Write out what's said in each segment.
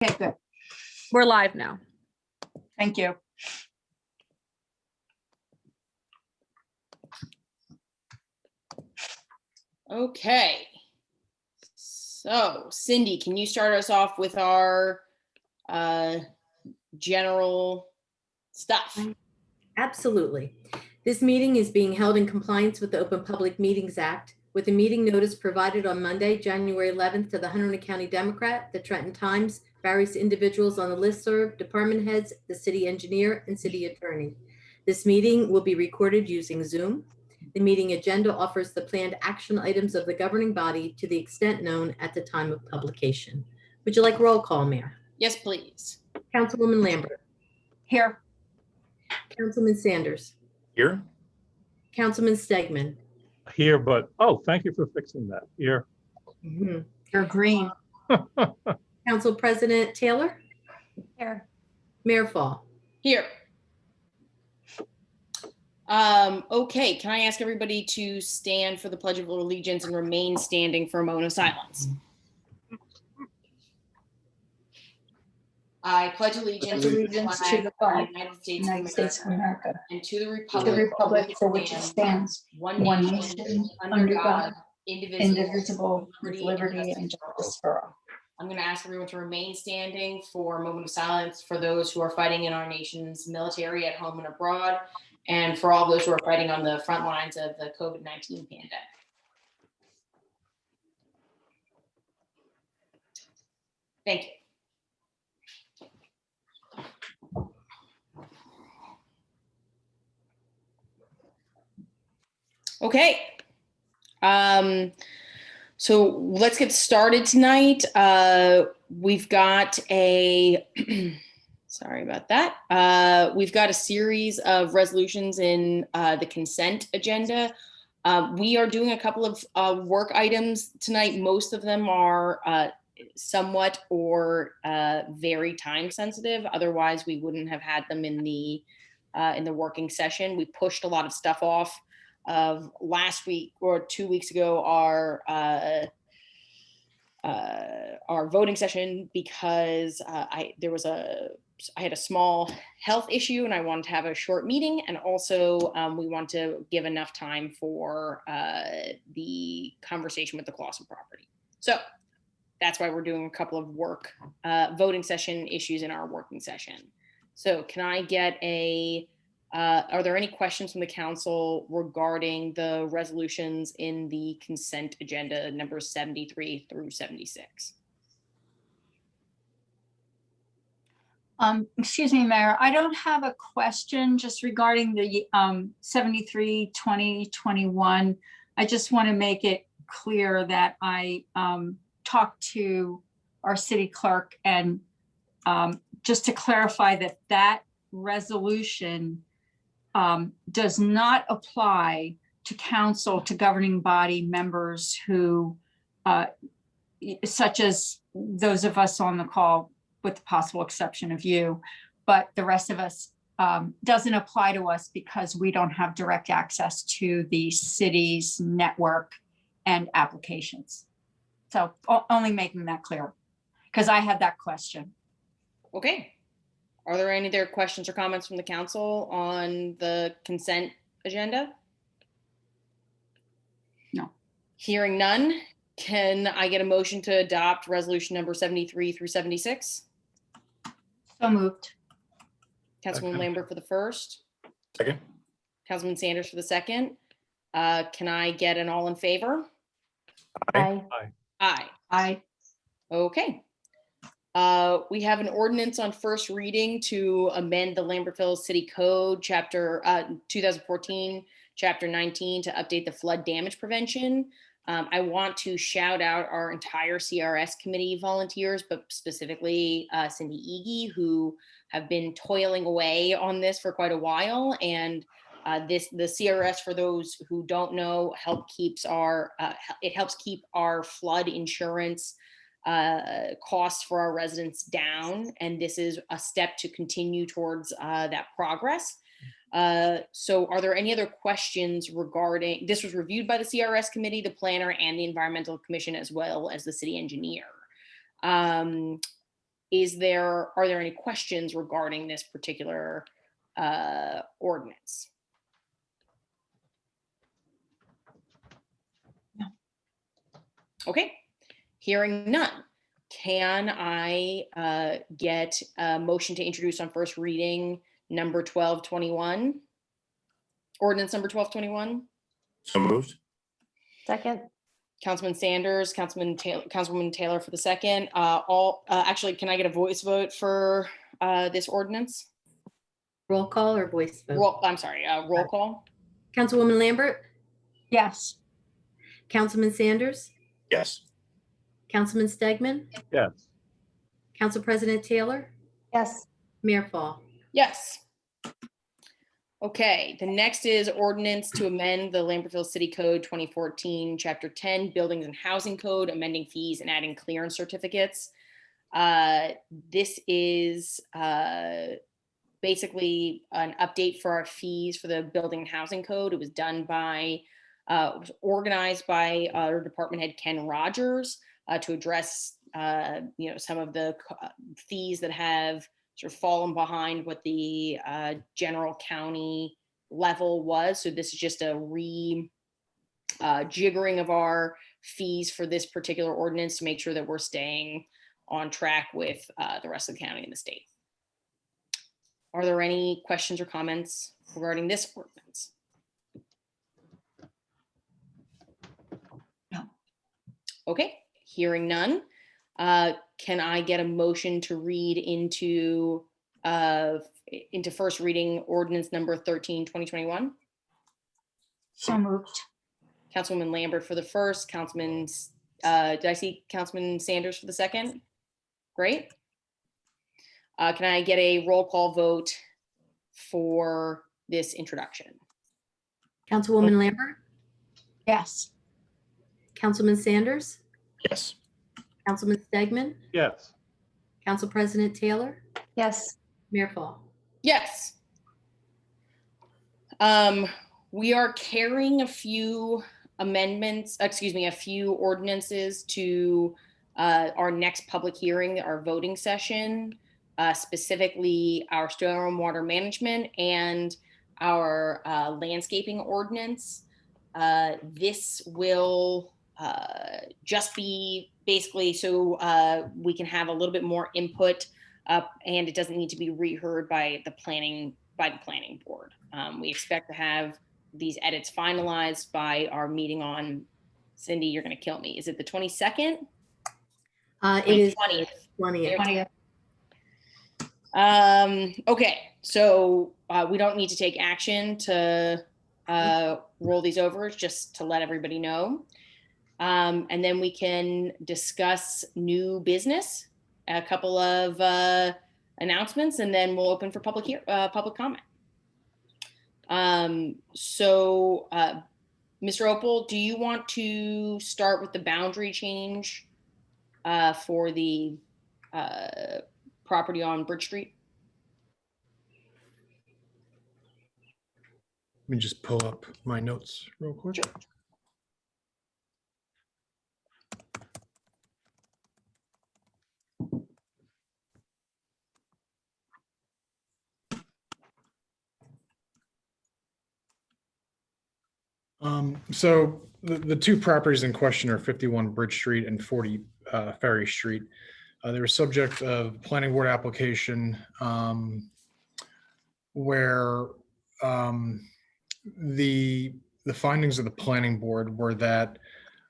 Okay, good. We're live now. Thank you. Okay. So Cindy, can you start us off with our general stuff? Absolutely. This meeting is being held in compliance with the Open Public Meetings Act, with a meeting notice provided on Monday, January 11th to the Hunterdon County Democrat, the Trenton Times, various individuals on the listserv, department heads, the city engineer, and city attorney. This meeting will be recorded using Zoom. The meeting agenda offers the planned action items of the governing body to the extent known at the time of publication. Would you like roll call, Mayor? Yes, please. Councilwoman Lambert, Here. Councilman Sanders, Here? Councilman Stegman. Here, but, oh, thank you for fixing that. Here. Mhm. You're green. Council President Taylor, Here. Mayor Fall. Here. Okay, can I ask everybody to stand for the Pledge of Allegiance and remain standing for a moment of silence? I pledge allegiance to the flag of the United States of America and to the republic for which it stands, one one nation, nation, under God, indivisible, with liberty and justice for all. I'm going to ask everyone to remain standing for a moment of silence for those who are fighting in our nation's military at home and abroad, and for all those who are fighting on the front lines of the COVID-19 pandemic. Thank you. Okay. So let's get started tonight. We've got a, sorry about that. We've got a series of resolutions in the consent agenda. We are doing a couple of work items tonight. Most of them are somewhat or very time sensitive. Otherwise, we wouldn't have had them in the working session. We pushed a lot of stuff off of last week or 2 weeks ago, our voting session, because I had a small health issue and I wanted to have a short meeting, and also we want to give enough time for the conversation with the Clausen property. So that's why we're doing a couple of work voting session issues in our working session. So can I get are there any questions from the council regarding the resolutions in the consent agenda numbers 73 through 76? Excuse me, Mayor, I don't have a question just regarding the 73, 2021. I just want to make it clear that I talked to our city clerk, and just to clarify that resolution does not apply to council, to governing body members who, such as those of us on the call, with the possible exception of you, but the rest of us, doesn't apply to us because we don't have direct access to the city's network and applications. So only making that clear, because I had that question. Okay. Are there any other questions or comments from the council on the consent agenda? No. Hearing none, can I get a motion to adopt resolution number 73 through 76? So moved. Councilwoman Second. Lambert for the first, Second? Councilman Sanders for the second. Can I get an all in favor? Aye. Aye. Aye. Okay. We have an ordinance on first reading to amend the Lambertville City Code, chapter 2014, chapter 19, to update the flood damage prevention. I want to shout out our entire CRS committee volunteers, but specifically Cindy Egie, who have been toiling away on this for quite a while. And the CRS, for those who don't know, helps keep our flood insurance costs for our residents down, and this is a step to continue towards that progress. So are there any other questions regarding, this was reviewed by the CRS committee, the planner, and the environmental commission, as well as the city engineer. are there any questions regarding this particular ordinance? No. Okay, hearing none. Can I get a motion to introduce on first reading number 1221? Ordinance number 1221? So moved. Second. Councilman Sanders, Councilwoman Taylor for the second. Actually, can I get a voice vote for this ordinance? Roll call or voice vote? Roll call. Councilwoman Lambert, Yes. Councilman Sanders, Yes. Councilman Stegman, Yes. Council President Taylor, Yes. Mayor Fall. Yes. Okay, the next is ordinance to amend the Lambertville City Code 2014, Chapter 10, Buildings and Housing Code, amending fees and adding clearance certificates. This is basically an update for our fees for the Building and Housing Code. It was done by, was organized by our department head, Ken Rogers, to address, some of the fees that have sort of fallen behind what the general county level was. So this is just a jiggering of our fees for this particular ordinance to make sure that we're staying on track with the rest of the county and the state. Are there any questions or comments regarding this ordinance? No. Okay, hearing none. Can I get a motion to read into first reading ordinance number 13, 2021? So moved. Councilwoman Lambert for the first, did I see Councilman Sanders for the second? Great. Can I get a roll call vote for this introduction? Councilwoman Lambert, Yes. Councilman Sanders, Yes. Councilman Stegman, Yes. Council President Taylor, Yes. Mayor Fall. Yes. We are carrying a few a few ordinances to our next public hearing, our voting session, specifically our stormwater management and our landscaping ordinance. This will just be basically so we can have a little bit more input and it doesn't need to be reheard by the planning board. We expect to have these edits finalized by our meeting on, Cindy, you're going to kill me. Is it the 22nd? It is 20th. 20th. 20th. Okay, so we don't need to take action to roll these over, just to let everybody know. And then we can discuss new business, a couple of announcements, and then we'll open for public comment. Mr. Opal, do you want to start with the boundary change for the property on Bridge Street? Let me just pull up my notes real quick. Sure. So the two properties in question are 51 Bridge Street and 40 Ferry Street. They were subject of planning board application where the findings of the planning board were that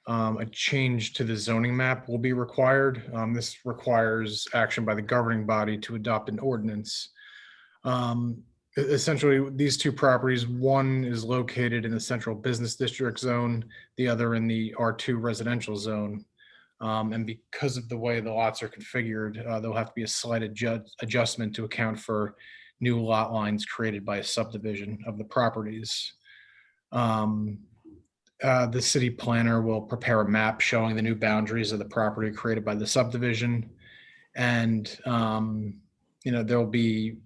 a change to the zoning map will be required. This requires action by the governing body to adopt an ordinance. Essentially, these two properties, one is located in the central business district zone, the other in the R2 residential zone. And because of the way the lots are configured, there'll have to be a slight adjustment to account for new lot lines created by a subdivision of the properties. The city planner will prepare a map showing the new boundaries of the property created by the subdivision. And, there'll be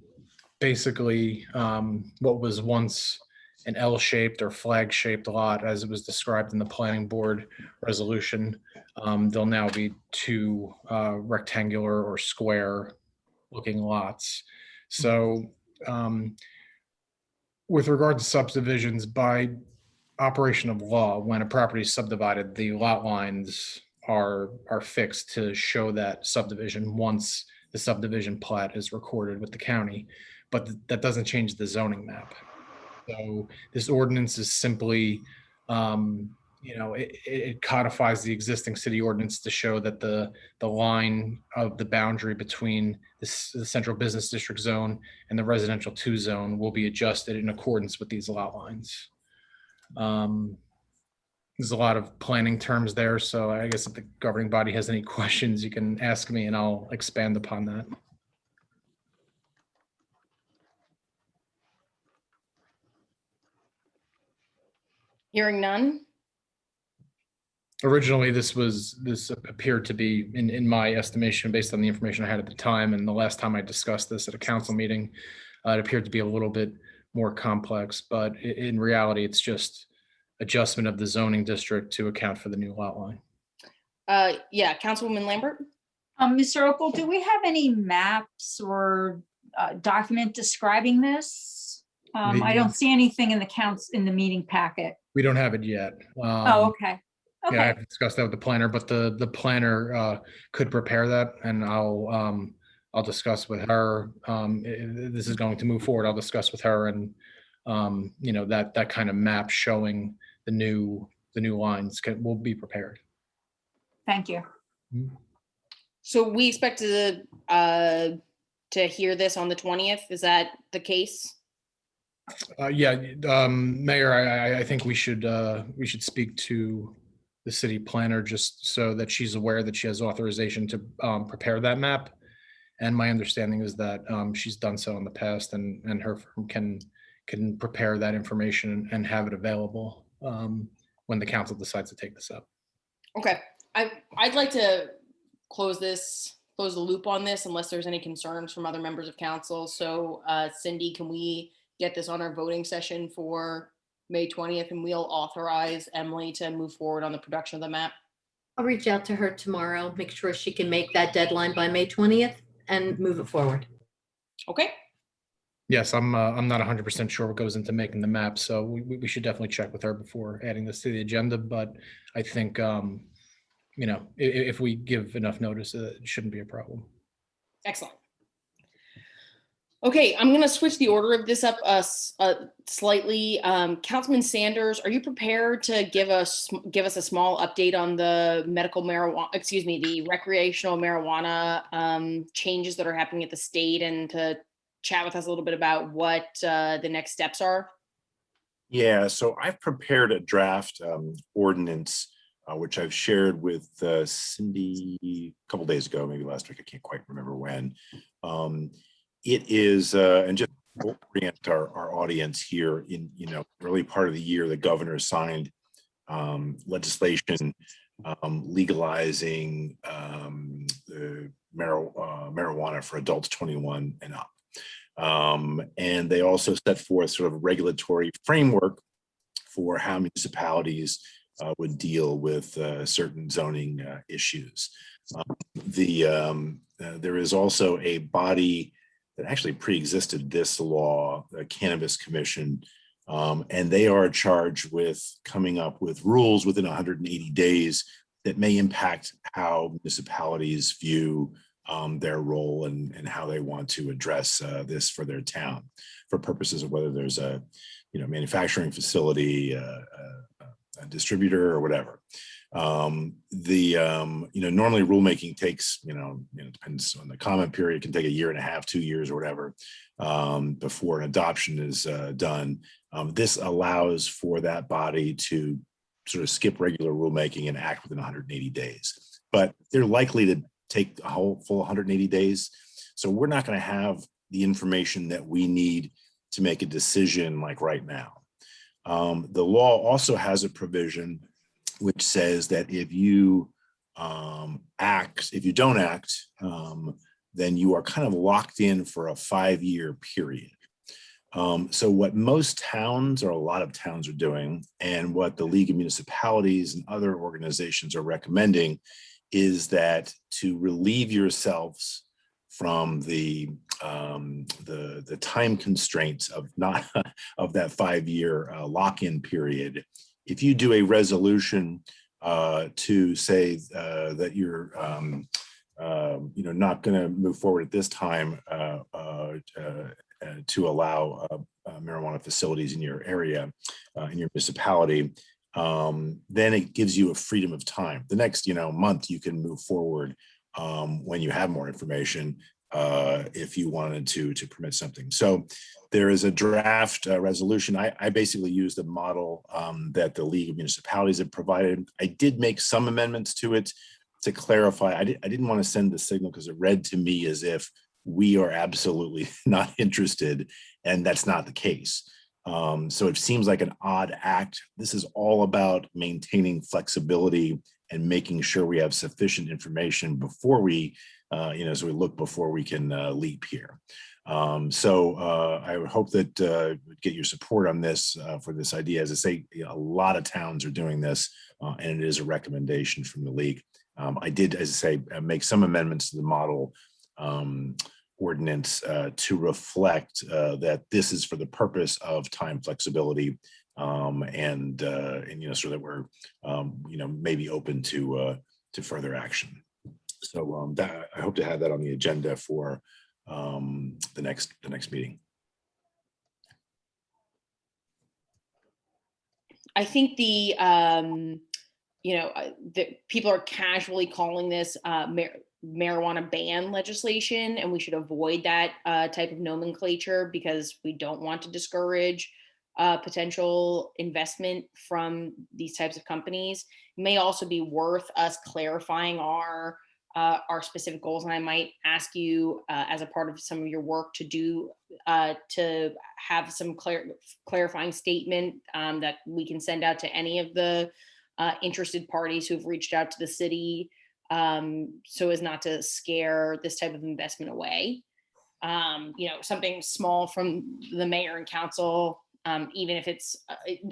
basically what was once an L-shaped or flag-shaped lot, as it was described in the planning board resolution. There'll now be two rectangular or square-looking lots. So with regard to subdivisions, by operation of law, when a property is subdivided, the lot lines are fixed to show that subdivision once the subdivision plat is recorded with the county, but that doesn't change the zoning map. So this ordinance is simply, it codifies the existing city ordinance to show that the line of the boundary between the central business district zone and the residential 2 zone will be adjusted in accordance with these lot lines. There's a lot of planning terms there, so I guess if the governing body has any questions, you can ask me and I'll expand upon that. Hearing none. Originally, this appeared to be, in my estimation, based on the information I had at the time, and the last time I discussed this at a council meeting, it appeared to be a little bit more complex, but in reality, it's just adjustment of the zoning district to account for the new lot line. Yeah, Councilwoman Lambert. Mr. Opal, do we have any maps or document describing this? I don't see anything in the meeting packet. We don't have it yet. Oh, okay. Yeah, I Okay, have discussed that with the planner, but the planner could prepare that, and I'll discuss with her. This is going to move forward. I'll discuss with her, and that kind of map showing the new lines will be prepared. thank you. So we expect to hear this on the 20th. Is that the case? Mayor, I think we should speak to the city planner just so that she's aware that she has authorization to prepare that map. And my understanding is that she's done so in the past, and her firm can prepare that information and have it available when the council decides to take this up. Okay, I'd like to close the loop on this unless there's any concerns from other members of council. So Cindy, can we get this on our voting session for May 20th, and we'll authorize Emily to move forward on the production of the map? I'll reach out to her tomorrow, make sure she can make that deadline by May 20th and move it forward. Okay, Yes, I'm not 100% sure what goes into making the map, so we should definitely check with her before adding this to the agenda. But I think if we give enough notice, it shouldn't be a problem. excellent. Okay, I'm going to switch the order of this up slightly. Councilman Sanders, are you prepared to give us a small update on the the recreational marijuana changes that are happening at the state, and to chat with us a little bit about what the next steps are? Yeah, so I've prepared a draft ordinance, which I've shared with Cindy a couple days ago, maybe last week. I can't quite remember when. It is, and just to orient our audience here, in early part of the year, the governor signed legislation legalizing the marijuana for adults 21 and up. And they also set forth sort of a regulatory framework for how municipalities would deal with certain zoning issues. There is also a body that actually pre-existed this law, the Cannabis Commission, and they are charged with coming up with rules within 180 days that may impact how municipalities view their role and how they want to address this for their town, for purposes of whether there's a manufacturing facility, a distributor, or whatever. Normally rulemaking takes, depends on the comment period, it can take a year and a half, 2 years or whatever, before an adoption is done. This allows for that body to sort of skip regular rulemaking and act within 180 days. But they're likely to take a whole full 180 days. So we're not going to have the information that we need to make a decision like right now. The law also has a provision which says that if you don't act, then you are kind of locked in for a 5-year period. So what most towns, or a lot of towns, are doing, and what the League of Municipalities and other organizations are recommending, is that to relieve yourselves from the time constraints of not of that 5-year lock-in period, if you do a resolution to say that you're not going to move forward at this time to allow marijuana facilities in your area, in your municipality, then it gives you a freedom of time. The next, month you can move forward when you have more information if you wanted to permit something. So there is a draft resolution. I basically used the model that the League of Municipalities have provided. I did make some amendments to it to clarify. I didn't want to send the signal because it read to me as if we are absolutely not interested, and that's not the case. So it seems like an odd act. This is all about maintaining flexibility and making sure we have sufficient information before we, so we look before we can leap here. So I would hope that get your support on this for this idea. As I say, a lot of towns are doing this, and it is a recommendation from the league. I did, as I say, make some amendments to the model ordinance to reflect that this is for the purpose of time flexibility, and so that we're maybe open to further action. So that, I hope to have that on the agenda for the next meeting. I think the people are casually calling this marijuana ban legislation, and we should avoid that type of nomenclature because we don't want to discourage potential investment from these types of companies. It may also be worth us clarifying our specific goals, and I might ask you as a part of some of your work to have some clarifying statement that we can send out to any of the interested parties who have reached out to the city, so as not to scare this type of investment away. Something small from the mayor and council, even if it's,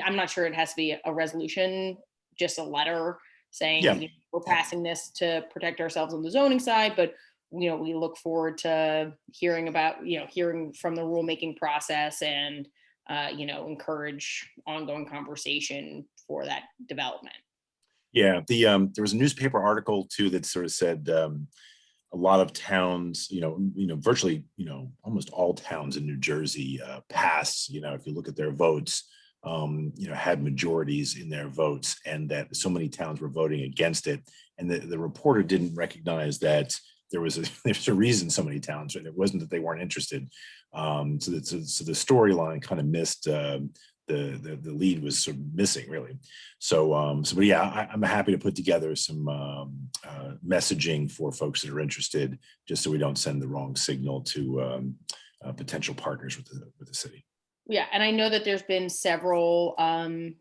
I'm not sure it has to be a resolution, just a letter saying, Yeah. We're passing this to protect ourselves on the zoning side, but we look forward to hearing from the rulemaking process and encourage ongoing conversation for that development. Yeah, there was a newspaper article too that sort of said a lot of towns, virtually, almost all towns in New Jersey passed, if you look at their votes, had majorities in their votes, and that so many towns were voting against it. And the reporter didn't recognize that there's a reason so many towns, right? It wasn't that they weren't interested. So the storyline kind of missed, the lead was sort of missing, really. But yeah, I'm happy to put together some messaging for folks that are interested, just so we don't send the wrong signal to potential partners with the city. Yeah, and I know that there's been several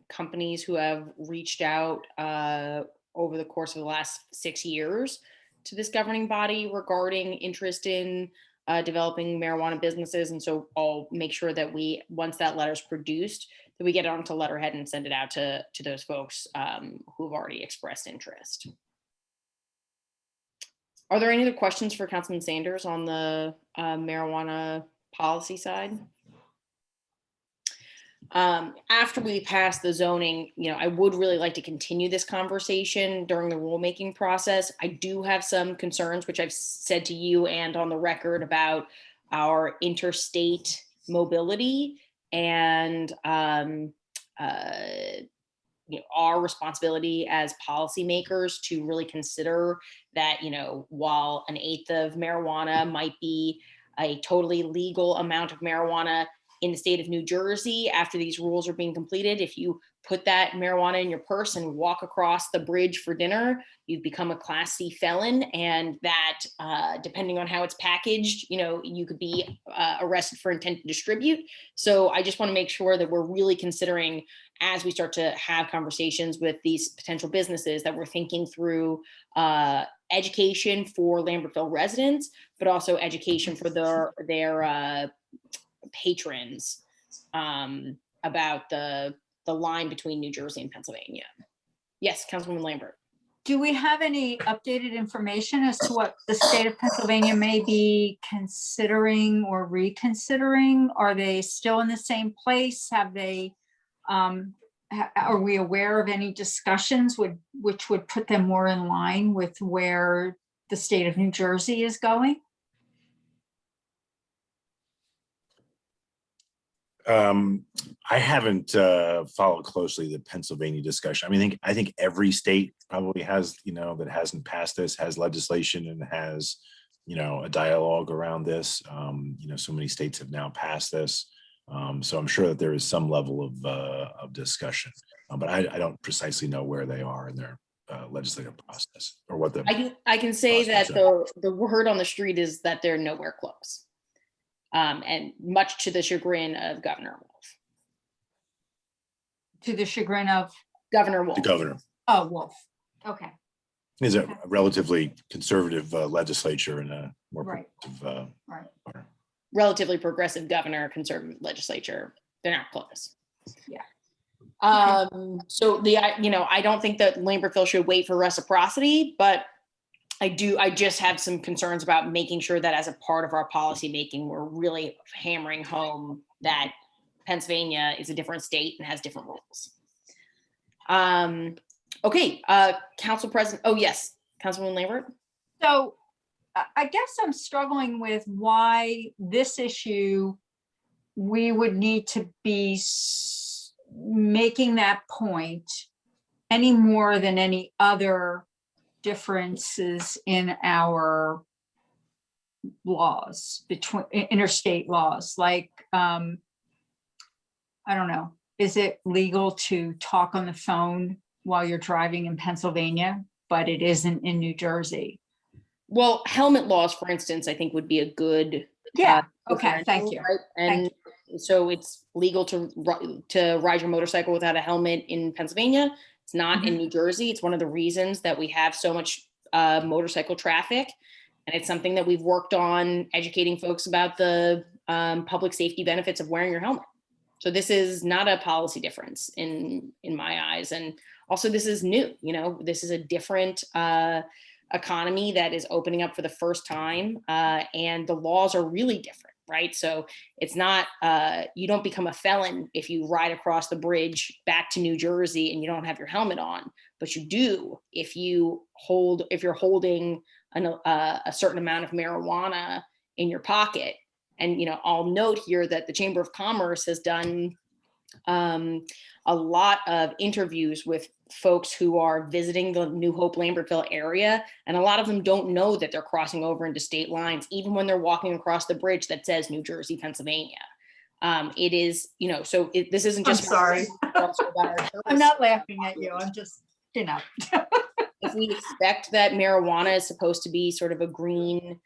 companies who have reached out over the course of the last 6 years to this governing body regarding interest in developing marijuana businesses. And so I'll make sure that once that letter is produced, that we get it onto letterhead and send it out to those folks who've already expressed interest. Are there any other questions for Councilman Sanders on the marijuana policy side? After we pass the zoning, I would really like to continue this conversation during the rulemaking process. I do have some concerns, which I've said to you and on the record, about our interstate mobility and our responsibility as policymakers to really consider that, while 1/8 of marijuana might be a totally legal amount of marijuana in the state of New Jersey, after these rules are being completed, if you put that marijuana in your purse and walk across the bridge for dinner, you've become a Class C felon, and that depending on how it's packaged, you could be arrested for intent to distribute. So I just want to make sure that we're really considering, as we start to have conversations with these potential businesses, that we're thinking through education for Lambertville residents, but also education for their patrons about the line between New Jersey and Pennsylvania. Yes, Councilwoman Lambert. Do we have any updated information as to what the state of Pennsylvania may be considering or reconsidering? Are they still in the same place? Have they, are we aware of any discussions which would put them more in line with where the state of New Jersey is going? I haven't followed closely the Pennsylvania discussion. I mean, I think every state probably has, that hasn't passed this, has legislation and has, a dialogue around this. So many states have now passed this. So I'm sure that there is some level of discussion, but I don't precisely know where they are in their legislative process or what the. I can say that process the word on the street is that they're nowhere close. And much to the chagrin of Governor Wolf. To the chagrin of? Governor Wolf. The governor Oh, Wolf. Okay, is a relatively conservative legislature and a more Right. progressive, right. Relatively progressive governor, conservative legislature. They're not close. Yeah. So I don't think that Lambertville should wait for reciprocity, but I just have some concerns about making sure that as a part of our policy making, we're really hammering home that Pennsylvania is a different state and has different rules. Okay, Council President, oh yes, Councilwoman Lambert. So I guess I'm struggling with why this issue, we would need to be making that point any more than any other differences in our laws, between interstate laws. Like, I don't know, is it legal to talk on the phone while you're driving in Pennsylvania, but it isn't in New Jersey? Well, helmet laws, for instance, I think would be a good. Yeah, okay, thank you. Right? And so it's legal to ride your motorcycle without a helmet in Pennsylvania. It's not in New Jersey. It's one of the reasons that we have so much motorcycle traffic. And it's something that we've worked on educating folks about the public safety benefits of wearing your helmet. So this is not a policy difference in my eyes. And also this is new, this is a different economy that is opening up for the first time. And the laws are really different, right? So it's not, you don't become a felon if you ride across the bridge back to New Jersey and you don't have your helmet on, but you do if you're holding a certain amount of marijuana in your pocket. And, I'll note here that the Chamber of Commerce has done a lot of interviews with folks who are visiting the New Hope Lambertville area. And a lot of them don't know that they're crossing over into state lines, even when they're walking across the bridge that says New Jersey, Pennsylvania. It is, so this isn't just. I'm sorry. I'm not laughing at you. I'm just, If we expect that marijuana is supposed to be sort of a green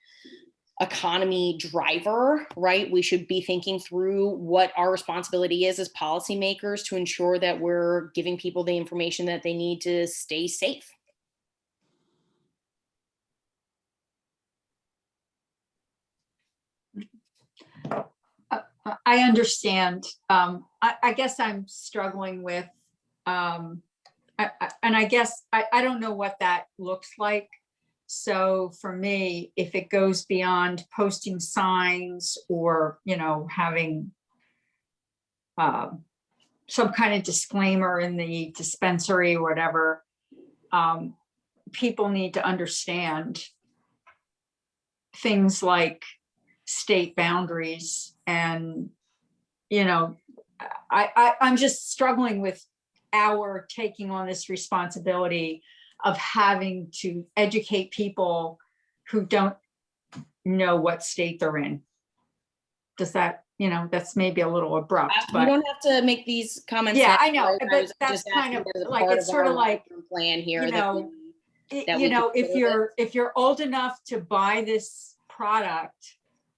economy driver, right? We should be thinking through what our responsibility is as policymakers to ensure that we're giving people the information that they need to stay safe. I understand. I guess I'm struggling with, and I guess I don't know what that looks like. So for me, if it goes beyond posting signs or, having some kind of disclaimer in the dispensary or whatever, people need to understand things like state boundaries. And, I'm just struggling with our taking on this responsibility of having to educate people who don't know what state they're in. Does that, that's maybe a little abrupt, We but don't have to make these comments. yeah, now, I know, right? but that's kind of like, it's sort of like, plan here. if you're old enough to buy this product,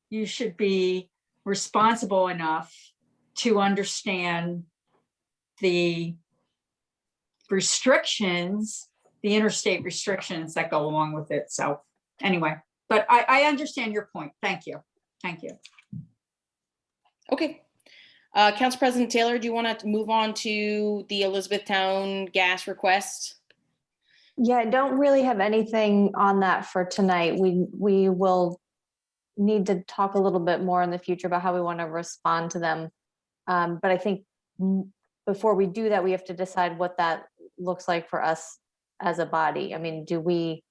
you should be responsible enough to understand the restrictions, the interstate restrictions that go along with it. So anyway, but I understand your point. Thank you. Thank you. Okay. Council President Taylor, do you want to move on to the Elizabethtown gas request? Yeah, I don't really have anything on that for tonight. We will need to talk a little bit more in the future about how we want to respond to them. But I think before we do that, we have to decide what that looks like for us as a body. I mean, we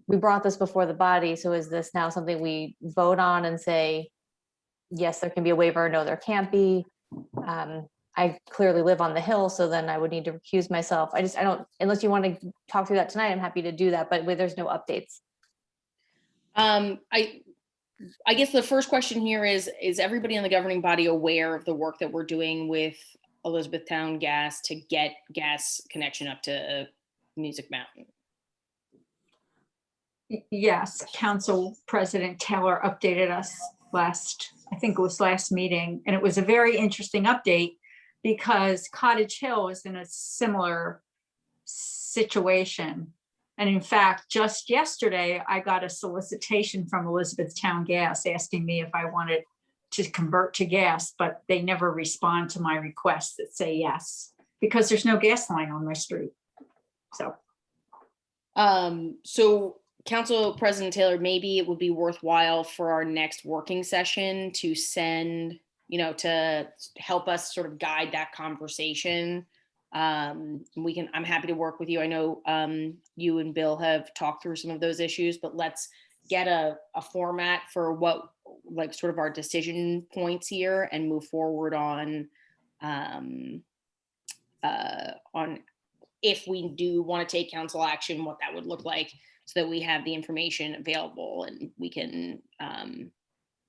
brought this before the body, so is this now something we vote on and say, yes, there can be a waiver, no, there can't be? I clearly live on the Hill, so then I would need to recuse myself. I don't, unless you want to talk through that tonight, I'm happy to do that, but there's no updates. I guess the first question here is everybody in the governing body aware of the work that we're doing with Elizabethtown Gas to get gas connection up to Music Mountain? Yes, Council President Taylor updated us I think it was last meeting, and it was a very interesting update because Cottage Hill is in a similar situation. And in fact, just yesterday, I got a solicitation from Elizabethtown Gas asking me if I wanted to convert to gas, but they never respond to my requests that say yes, because there's no gas line on my street. So Council President Taylor, maybe it would be worthwhile for our next working session to send, to help us sort of guide that conversation. I'm happy to work with you. I know you and Bill have talked through some of those issues, but let's get a format for what, like, sort of our decision points here and move forward on if we do want to take council action, what that would look like, so that we have the information available and we can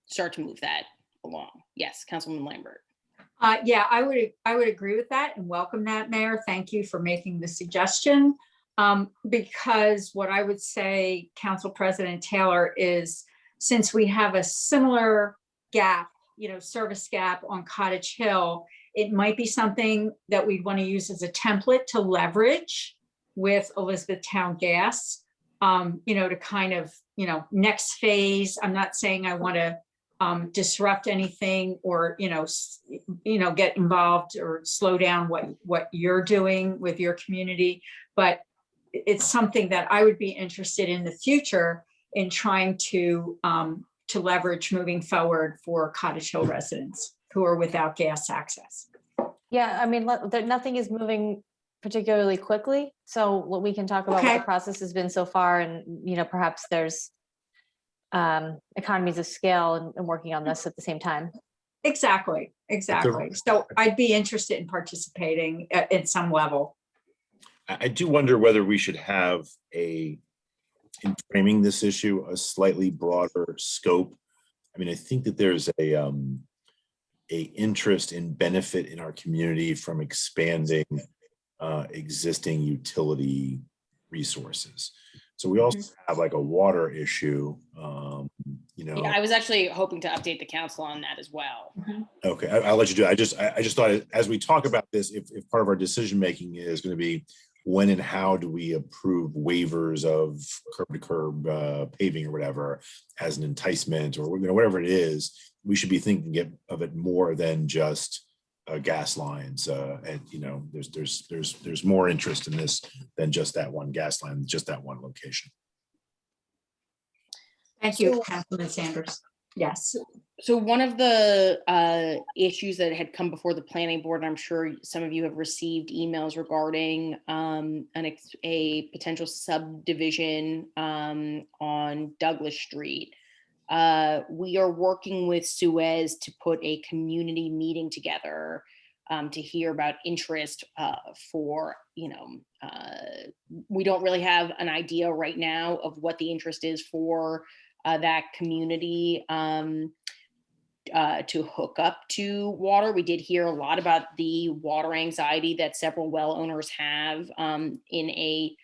start to move that along. Yes, Councilman Lambert. Yeah, I would agree with that and welcome that, Mayor. Thank you for making the suggestion. Because what I would say, Council President Taylor, is since we have a similar gap, service gap on Cottage Hill, it might be something that we'd want to use as a template to leverage with Elizabethtown Gas. To kind of, next phase. I'm not saying I want to disrupt anything or, get involved or slow down what you're doing with your community, but it's something that I would be interested in the future in trying to leverage moving forward for Cottage Hill residents who are without gas access. Yeah, I mean, nothing is moving particularly quickly. So what we can talk about what the process has been so far, and perhaps there's economies of scale and working on this at the same time. Exactly. So I'd be interested in participating at some level. I do wonder whether we should have in framing this issue, a slightly broader scope. I mean, I think that there's a interest in benefit in our community from expanding existing utility resources. So we also have like a water issue, Yeah, I was actually hoping to update the council on that as well. Okay, I'll let you do it. I just thought as we talk about this, if part of our decision making is going to be when and how do we approve waivers of curb to curb paving or whatever as an enticement or whatever it is, we should be thinking of it more than just gas lines. And there's more interest in this than just that one gas line, just that one location. Thank you, Councilman Sanders. Yes. So one of the issues that had come before the planning board, and I'm sure some of you have received emails regarding a potential subdivision on Douglas Street. We are working with Suez to put a community meeting together to hear about interest for, we don't really have an idea right now of what the interest is for that community to hook up to water. We did hear a lot about the water anxiety that several well owners have in a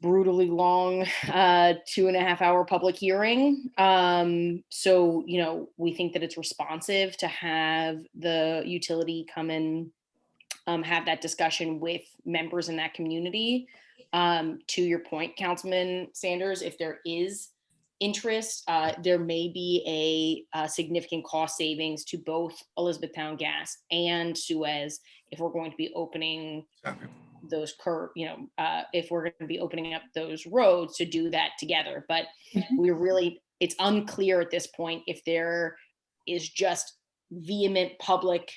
brutally long 2.5 hour public hearing. So, we think that it's responsive to have the utility come and have that discussion with members in that community. To your point, Councilman Sanders, if there is interest, there may be a significant cost savings to both Elizabethtown Gas and Suez if we're going to be opening those if we're going to be opening up those roads to do that together. But it's unclear at this point if there is just vehement public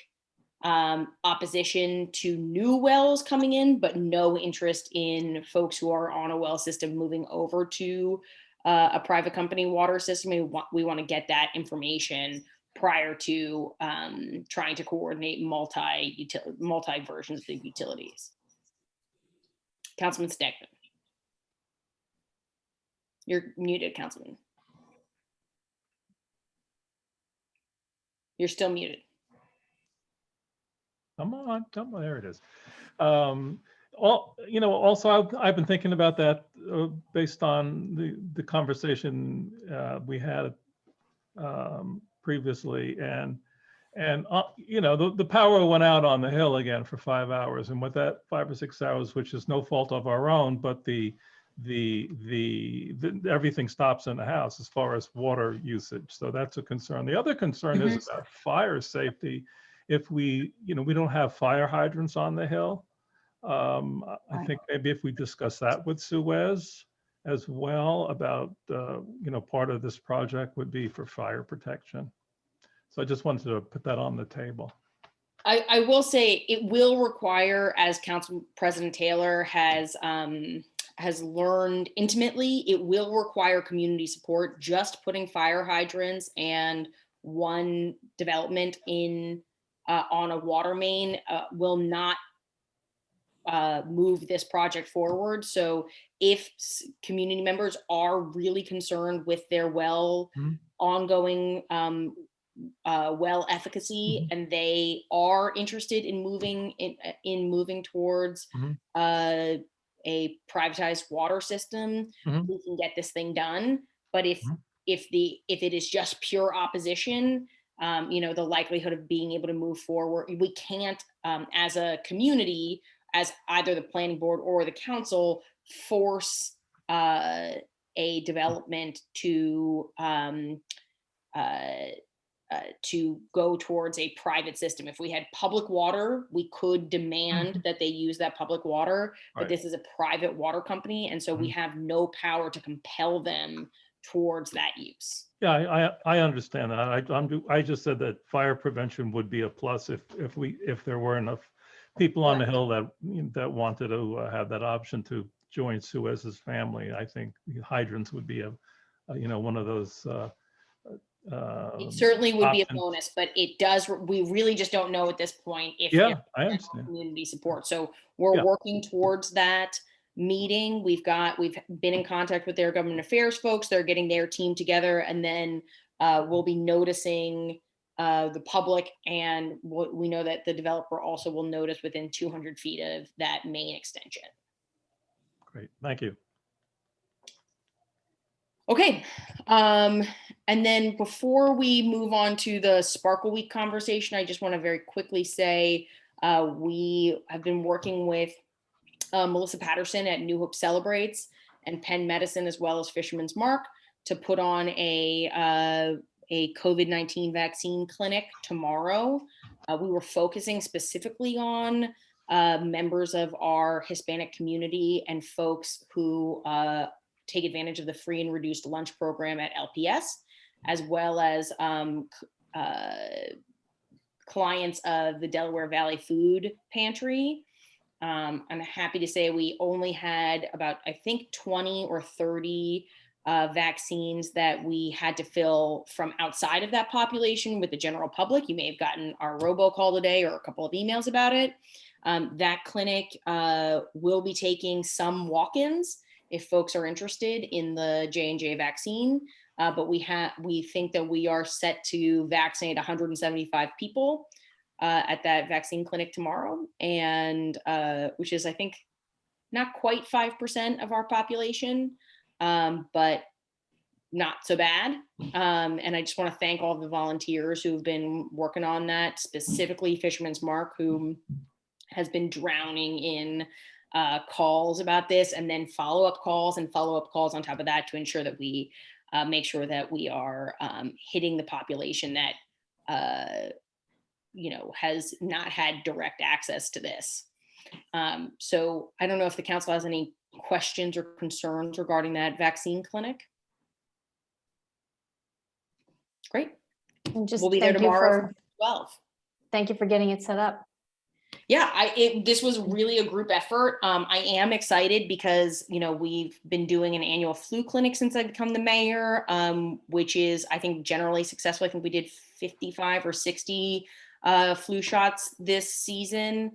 opposition to new wells coming in, but no interest in folks who are on a well system moving over to a private company water system. We want to get that information prior to trying to coordinate multi versions of the utilities. Councilman Stegman. You're muted, Councilman. You're still muted. Come on, there it is. Also, I've been thinking about that based on the conversation we had previously, and the power went out on the Hill again for 5 hours, and with that 5 or 6 hours, which is no fault of our own, but the everything stops in the house as far as water usage. So that's a concern. The other concern is about fire safety. If we don't have fire hydrants on the Hill, I think maybe if we discuss that with Suez as well about, part of this project would be for fire protection. So I just wanted to put that on the table. I will say it will require, as Council President Taylor has learned intimately, it will require community support. Just putting fire hydrants and one development in on a water main will not move this project forward. So if community members are really concerned with their ongoing well efficacy, and they are interested in moving towards a privatized water system, we can get this thing done. But if it is just pure opposition, the likelihood of being able to move forward, we can't, as a community, as either the planning board or the council, force a development to go towards a private system. If we had public water, we could demand that they use that public water, but this is a private water company, and so we have no power to compel them towards that use. Yeah, I understand that. I just said that fire prevention would be a plus if there were enough people on the Hill that wanted to have that option to join Suez's family. I think hydrants would be one of those. It certainly would be a bonus, but we really just don't know at this point if I understand community support. So we're working towards that meeting. We've been in contact with their government affairs folks. They're getting their team together, and then we'll be noticing the public, and we know that the developer also will notice within 200 feet of that main extension. Great, thank you. Okay, and then before we move on to the Sparkle Week conversation, I just want to very quickly say we have been working with Melissa Patterson at New Hope Celebrates and Penn Medicine, as well as Fisherman's Mark, to put on a COVID-19 vaccine clinic tomorrow. We were focusing specifically on members of our Hispanic community and folks who take advantage of the free and reduced lunch program at LPS, as well as clients of the Delaware Valley Food Pantry. I'm happy to say we only had about, I think, 20 or 30 vaccines that we had to fill from outside of that population with the general public. You may have gotten our robocall today or a couple of emails about it. That clinic will be taking some walk-ins if folks are interested in the J&J vaccine. But we think that we are set to vaccinate 175 people at that vaccine clinic tomorrow, and which is, I think, not quite 5% of our population, but not so bad. And I just want to thank all of the volunteers who've been working on that, specifically Fisherman's Mark, who has been drowning in calls about this, and then follow-up calls on top of that to ensure that we make sure that we are hitting the population that has not had direct access to this. So I don't know if the council has any questions or concerns regarding that vaccine clinic. Great. And just We'll be there thank you tomorrow for, from 12. thank you for getting it set up. Yeah, this was really a group effort. I am excited because, we've been doing an annual flu clinic since I've become the mayor, which is, I think, generally successful. I think we did 55 or 60 flu shots this season.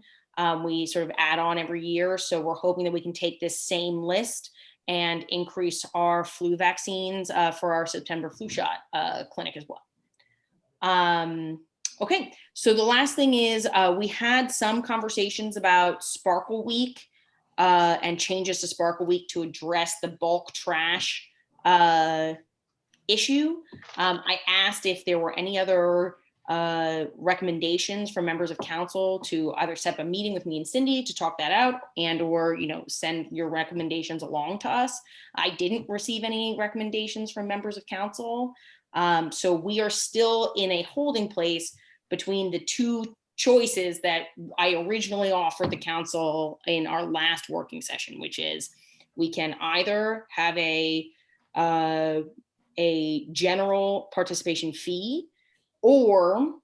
We sort of add on every year. So we're hoping that we can take this same list and increase our flu vaccines for our September flu shot clinic as well. Okay, so the last thing is we had some conversations about Sparkle Week and changes to Sparkle Week to address the bulk trash issue. I asked if there were any other recommendations from members of council to either set up a meeting with me and Cindy to talk that out and or send your recommendations along to us. I didn't receive any recommendations from members of council. So we are still in a holding place between the two choices that I originally offered the council in our last working session, which is we can either have a general participation fee, or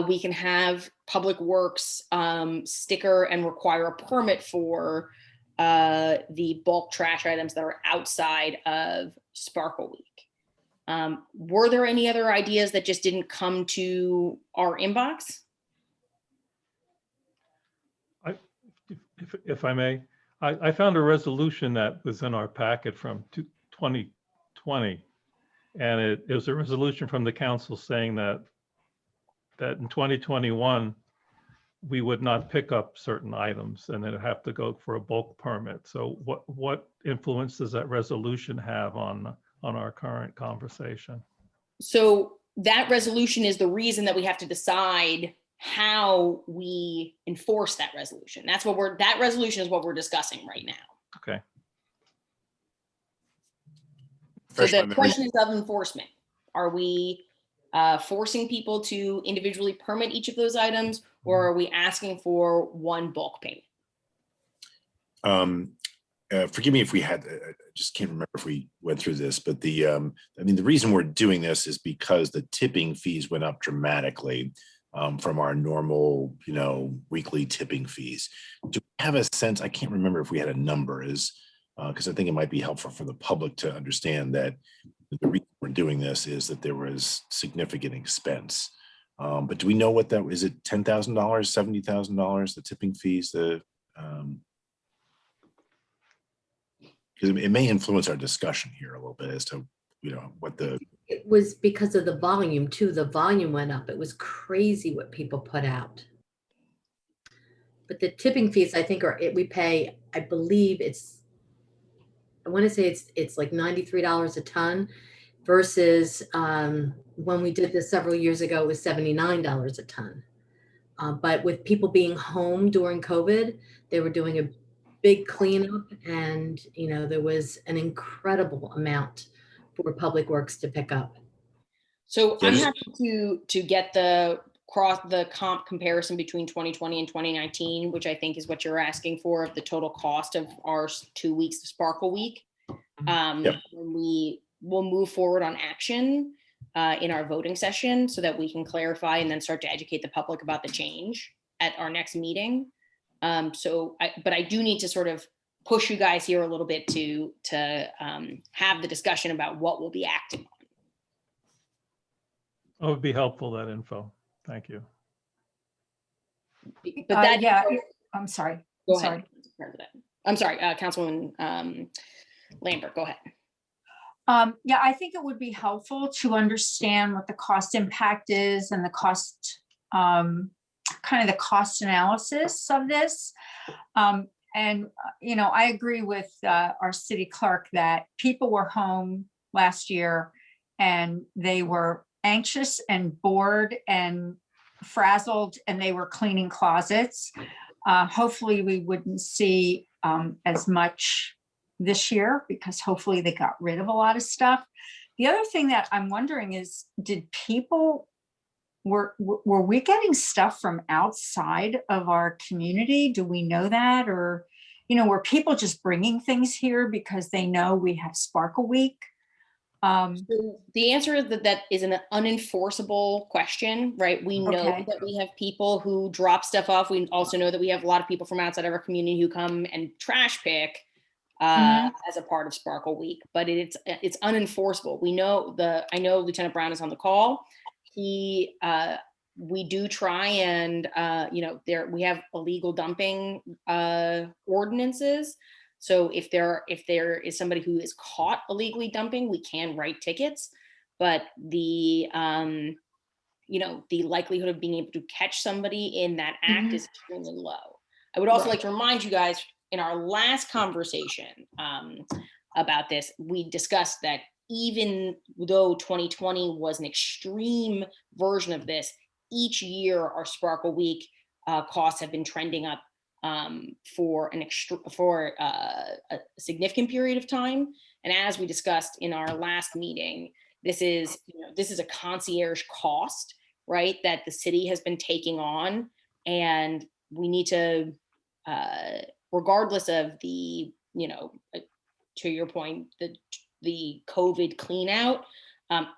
we can have Public Works sticker and require a permit for the bulk trash items that are outside of Sparkle Week. Were there any other ideas that just didn't come to our inbox? If I may, I found a resolution that was in our packet from 2020. And it was a resolution from the council saying that in 2021, we would not pick up certain items and it'd have to go for a bulk permit. So what influence does that resolution have on our current conversation? So that resolution is the reason that we have to decide how we enforce that resolution. That resolution is what we're discussing right now. Okay. So the question is of enforcement. Are we forcing people to individually permit each of those items, or are we asking for one bulk payment? Forgive me if we had, I just can't remember if we went through this, but the reason we're doing this is because the tipping fees went up dramatically from our normal, weekly tipping fees. Do we have a sense? I can't remember if we had a number, because I think it might be helpful for the public to understand that the reason we're doing this is that there was significant expense. But do we know what that is? It $10,000, $70,000, the tipping fees, because it may influence our discussion here a little bit as to, what the. It was because of the volume too. The volume went up. It was crazy what people put out. But the tipping fees, I think, we pay, I believe I want to say it's like $93 a ton versus when we did this several years ago, it was $79 a ton. But with people being home during COVID, they were doing a big cleanup, and there was an incredible amount for Public Works to pick up. So I'm happy to get the comp comparison between 2020 and 2019, which I think is what you're asking for, of the total cost of our 2 weeks of Sparkle Week. We will move forward on action in our voting session so that we can clarify and then start to educate the public about the change at our next meeting. But I do need to sort of push you guys here a little bit to have the discussion about what we'll be acting on. It would be helpful, that info. Thank you. But that, I'm sorry. Go ahead. I'm sorry, Councilwoman Lambert, go ahead. Yeah, I think it would be helpful to understand what the cost impact is and the cost, kind of the cost analysis of this. I agree with our city clerk that people were home last year and they were anxious and bored and frazzled, and they were cleaning closets. Hopefully we wouldn't see as much this year because hopefully they got rid of a lot of stuff. The other thing that I'm wondering is, were we getting stuff from outside of our community? Do we know that? Or, were people just bringing things here because they know we have Sparkle Week? So the answer is that is an unenforceable question, right? We know Okay. that we have people who drop stuff off. We also know that we have a lot of people from outside of our community who come and trash pick as a part of Sparkle Week, but it's unenforceable. I know Lieutenant Brown is on the call. We do try and we have illegal dumping ordinances. So if there is somebody who is caught illegally dumping, we can write tickets, but the likelihood of being able to catch somebody in that act is extremely low. I would also like to remind you guys, in our last conversation about this, we discussed that even though 2020 was an extreme version of this, each year our Sparkle Week costs have been trending up for a significant period of time. And as we discussed in our last meeting, this is a concierge cost, right, that the city has been taking on, and we need to, regardless of the, to your point, the COVID clean out,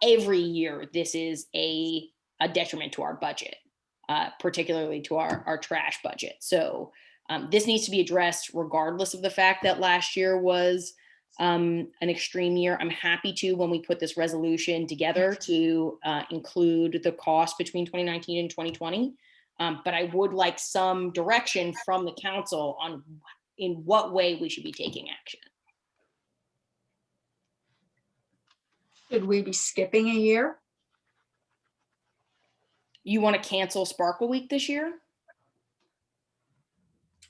every year this is a detriment to our budget, particularly to our trash budget. So this needs to be addressed regardless of the fact that last year was an extreme year. I'm happy to, when we put this resolution together, to include the cost between 2019 and 2020. But I would like some direction from the council on in what way we should be taking action. Should we be skipping a year? You want to cancel Sparkle Week this year?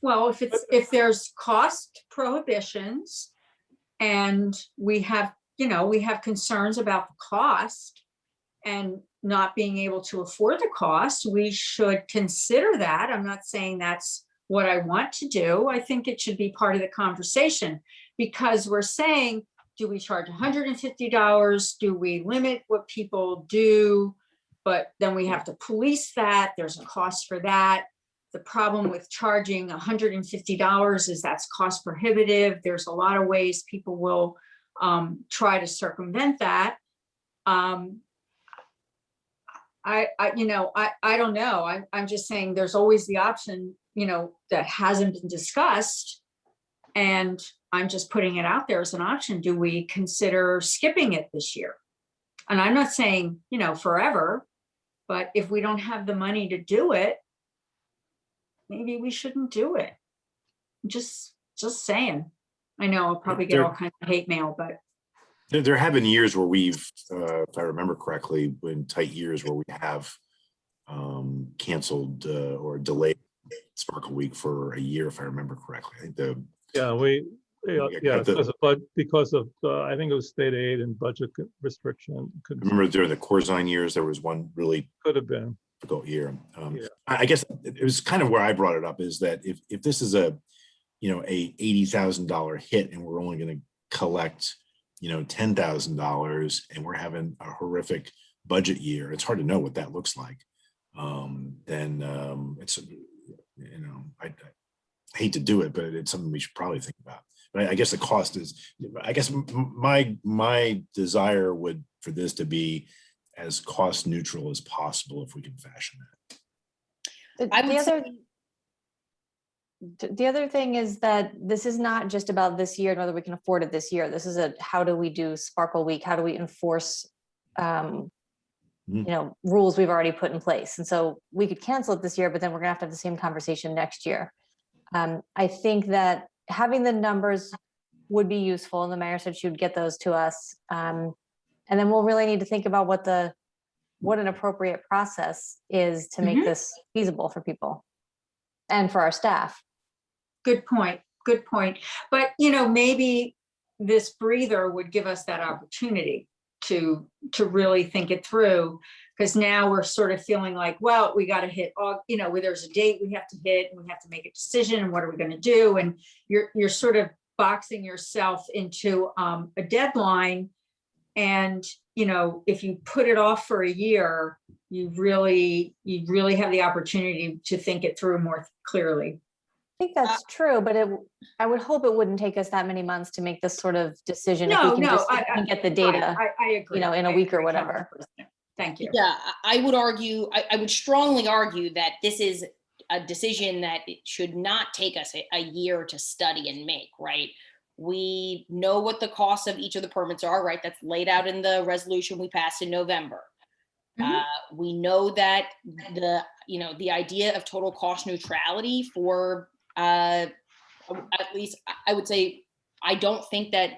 Well, if there's cost prohibitions and we have concerns about the cost and not being able to afford the cost, we should consider that. I'm not saying that's what I want to do. I think it should be part of the conversation, because we're saying, do we charge $150? Do we limit what people do? But then we have to police that. There's a cost for that. The problem with charging $150 is that's cost prohibitive. There's a lot of ways people will try to circumvent that. I don't know. I'm just saying there's always the option, that hasn't been discussed. And I'm just putting it out there as an option. Do we consider skipping it this year? And I'm not saying, forever, but if we don't have the money to do it, maybe we shouldn't do it. Just saying. I know I'll probably get all kinds of hate mail, but. There have been years where we've, if I remember correctly, in tight years where we have canceled or delayed Sparkle Week for a year, if I remember correctly. I think because of I think it was state aid and budget restriction. I remember during the Corzine years, there was one really could have been difficult year. I guess it was kind of where I brought it up, is that if this is a $80,000 hit and we're only going to collect $10,000 and we're having a horrific budget year, it's hard to know what that looks like. Then it's I hate to do it, but it's something we should probably think about. But I guess the cost is, I guess my desire would for this to be as cost neutral as possible if we can fashion that. The other thing is that this is not just about this year and whether we can afford it this year. This is how do we do Sparkle Week? How do we enforce rules we've already put in place? And so we could cancel it this year, but then we're gonna have to have the same conversation next year. I think that having the numbers would be useful, and the mayor said she would get those to us. And then we'll really need to think about what an appropriate process is to make this feasible for people and for our staff. Good point. But, maybe this breather would give us that opportunity to really think it through, because now we're sort of feeling like, well, we got to hit all, there's a date we have to hit and we have to make a decision, and what are we going to do? And you're sort of boxing yourself into a deadline. And, you know, if you put it off for a year, you really have the opportunity to think it through more clearly. I think that's true, but I would hope it wouldn't take us that many months to make this sort of decision. No, If we can no, just if we can get the data, I agree. you know, in a I week or agree whatever. 100%. Thank you. Yeah, I would argue, I would strongly argue that this is a decision that it should not take us a year to study and make, right? We know what the costs of each of the permits are, right? That's laid out in the resolution we passed in November. Mhm. We know that the idea of total cost neutrality for at least, I would say, I don't think that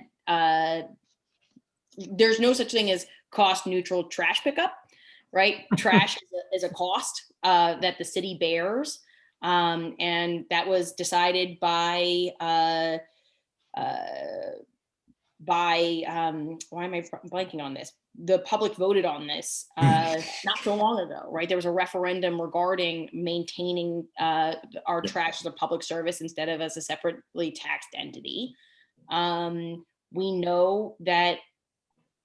there's no such thing as cost neutral trash pickup, right? Trash is a cost that the city bears. And that was decided by why am I blanking on this? The public voted on this not so long ago, right? There was a referendum regarding maintaining our trash as a public service instead of as a separately taxed entity. We know that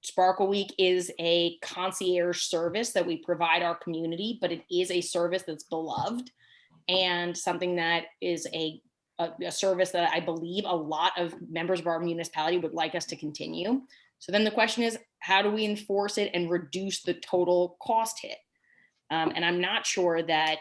Sparkle Week is a concierge service that we provide our community, but it is a service that's beloved and something that is a service that I believe a lot of members of our municipality would like us to continue. So then the question is, how do we enforce it and reduce the total cost hit? And I'm not sure that,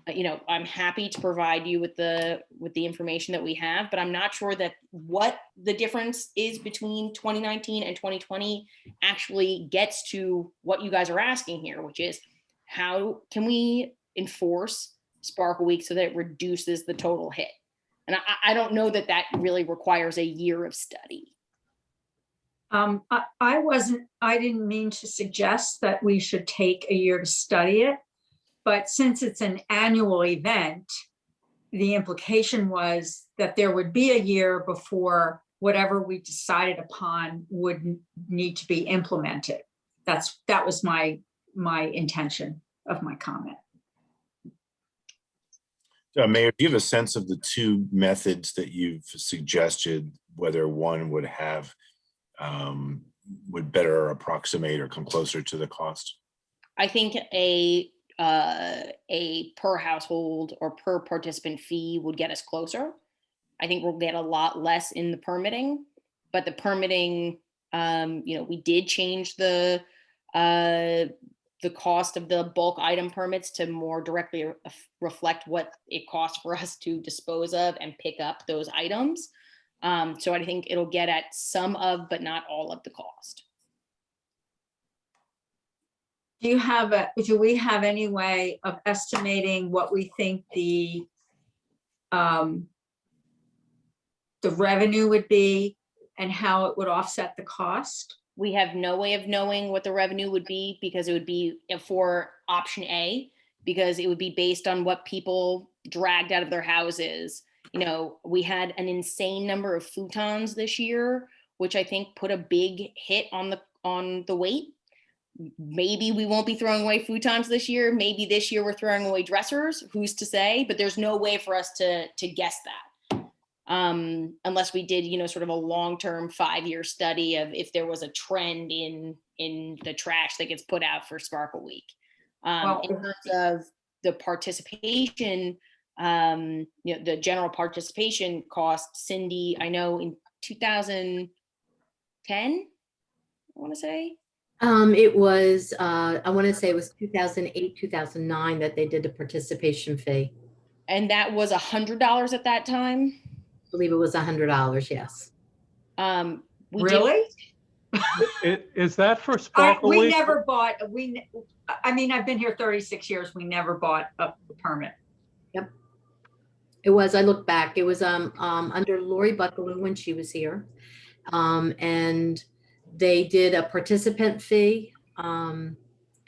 I'm happy to provide you with the information that we have, but I'm not sure that what the difference is between 2019 and 2020 actually gets to what you guys are asking here, which is how can we enforce Sparkle Week so that it reduces the total hit? And I don't know that that really requires a year of study. I didn't mean to suggest that we should take a year to study it, but since it's an annual event, the implication was that there would be a year before whatever we decided upon would need to be implemented. That was my intention of my comment. Mayor, do you have a sense of the two methods that you've suggested, whether one would have would better approximate or come closer to the cost? I think a per household or per participant fee would get us closer. I think we'll get a lot less in the permitting, but the permitting, we did change the cost of the bulk item permits to more directly reflect what it costs for us to dispose of and pick up those items. So I think it'll get at some of, but not all of the cost. Do we have any way of estimating what we think the revenue would be and how it would offset the cost? We have no way of knowing what the revenue would be because it would be for option A, because it would be based on what people dragged out of their houses. We had an insane number of futons this year, which I think put a big hit on the weight. Maybe we won't be throwing away futons this year. Maybe this year we're throwing away dressers. Who's to say? But there's no way for us to guess that. Unless we did, sort of a long-term 5-year study of if there was a trend in the trash that gets put out for Sparkle Week. In terms of the participation, the general participation cost, Cindy, I know in 2010, I want to say. It was, I want to say it was 2008, 2009 that they did the participation fee. And that was $100 at that time? I believe it was $100, yes. Really? Is that for Sparkle We Week? never bought, I've been here 36 years. We never bought a permit. Yep. It was, I look back, it was under Lori Buckaloo when she was here. And they did a participant fee, and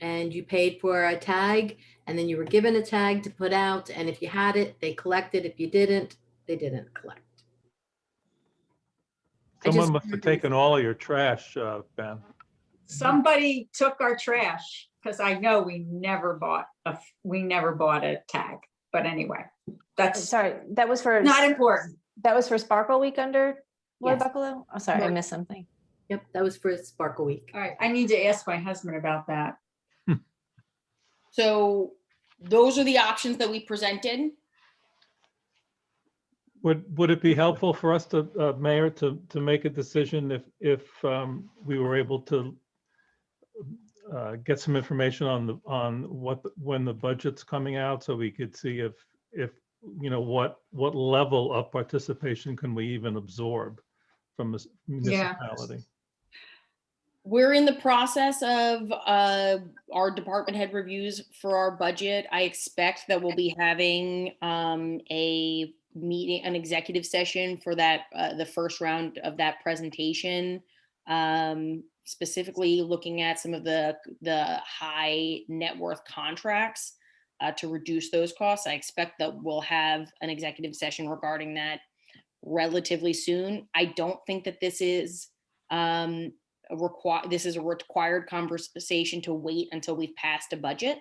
you paid for a tag, and then you were given a tag to put out. And if you had it, they collected. If you didn't, they didn't collect. Someone must have taken all of your trash, Ben. Somebody took our trash because I know we never bought a tag. But anyway, that's Sorry, that was for not important. That was for Sparkle Week under Lori Yes. Buccalo? Oh, sorry, I Right. missed something. Yep, that was for Sparkle Week. All right, I need to ask my husband about that. So those are the options that we presented. Would it be helpful for us to, Mayor, to make a decision if we were able to get some information on when the budget's coming out, so we could see if what level of participation can we even absorb from a municipality? We're in the process of our department head reviews for our budget. I expect that we'll be having a meeting, an executive session for that, the first round of that presentation, specifically looking at some of the high net worth contracts to reduce those costs. I expect that we'll have an executive session regarding that relatively soon. I don't think that this is this is a required conversation to wait until we've passed a budget.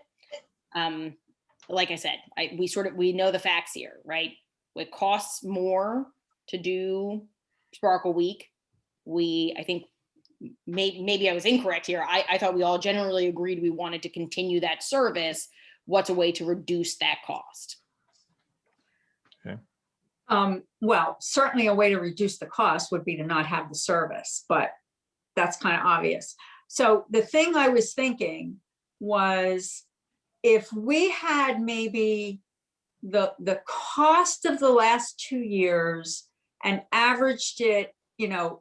Like I said, we know the facts here, right? It costs more to do Sparkle Week. I think maybe I was incorrect here. I thought we all generally agreed we wanted to continue that service. What's a way to reduce that cost? Okay. Well, certainly a way to reduce the cost would be to not have the service, but that's kind of obvious. So the thing I was thinking was, if we had maybe the cost of the last 2 years and averaged it,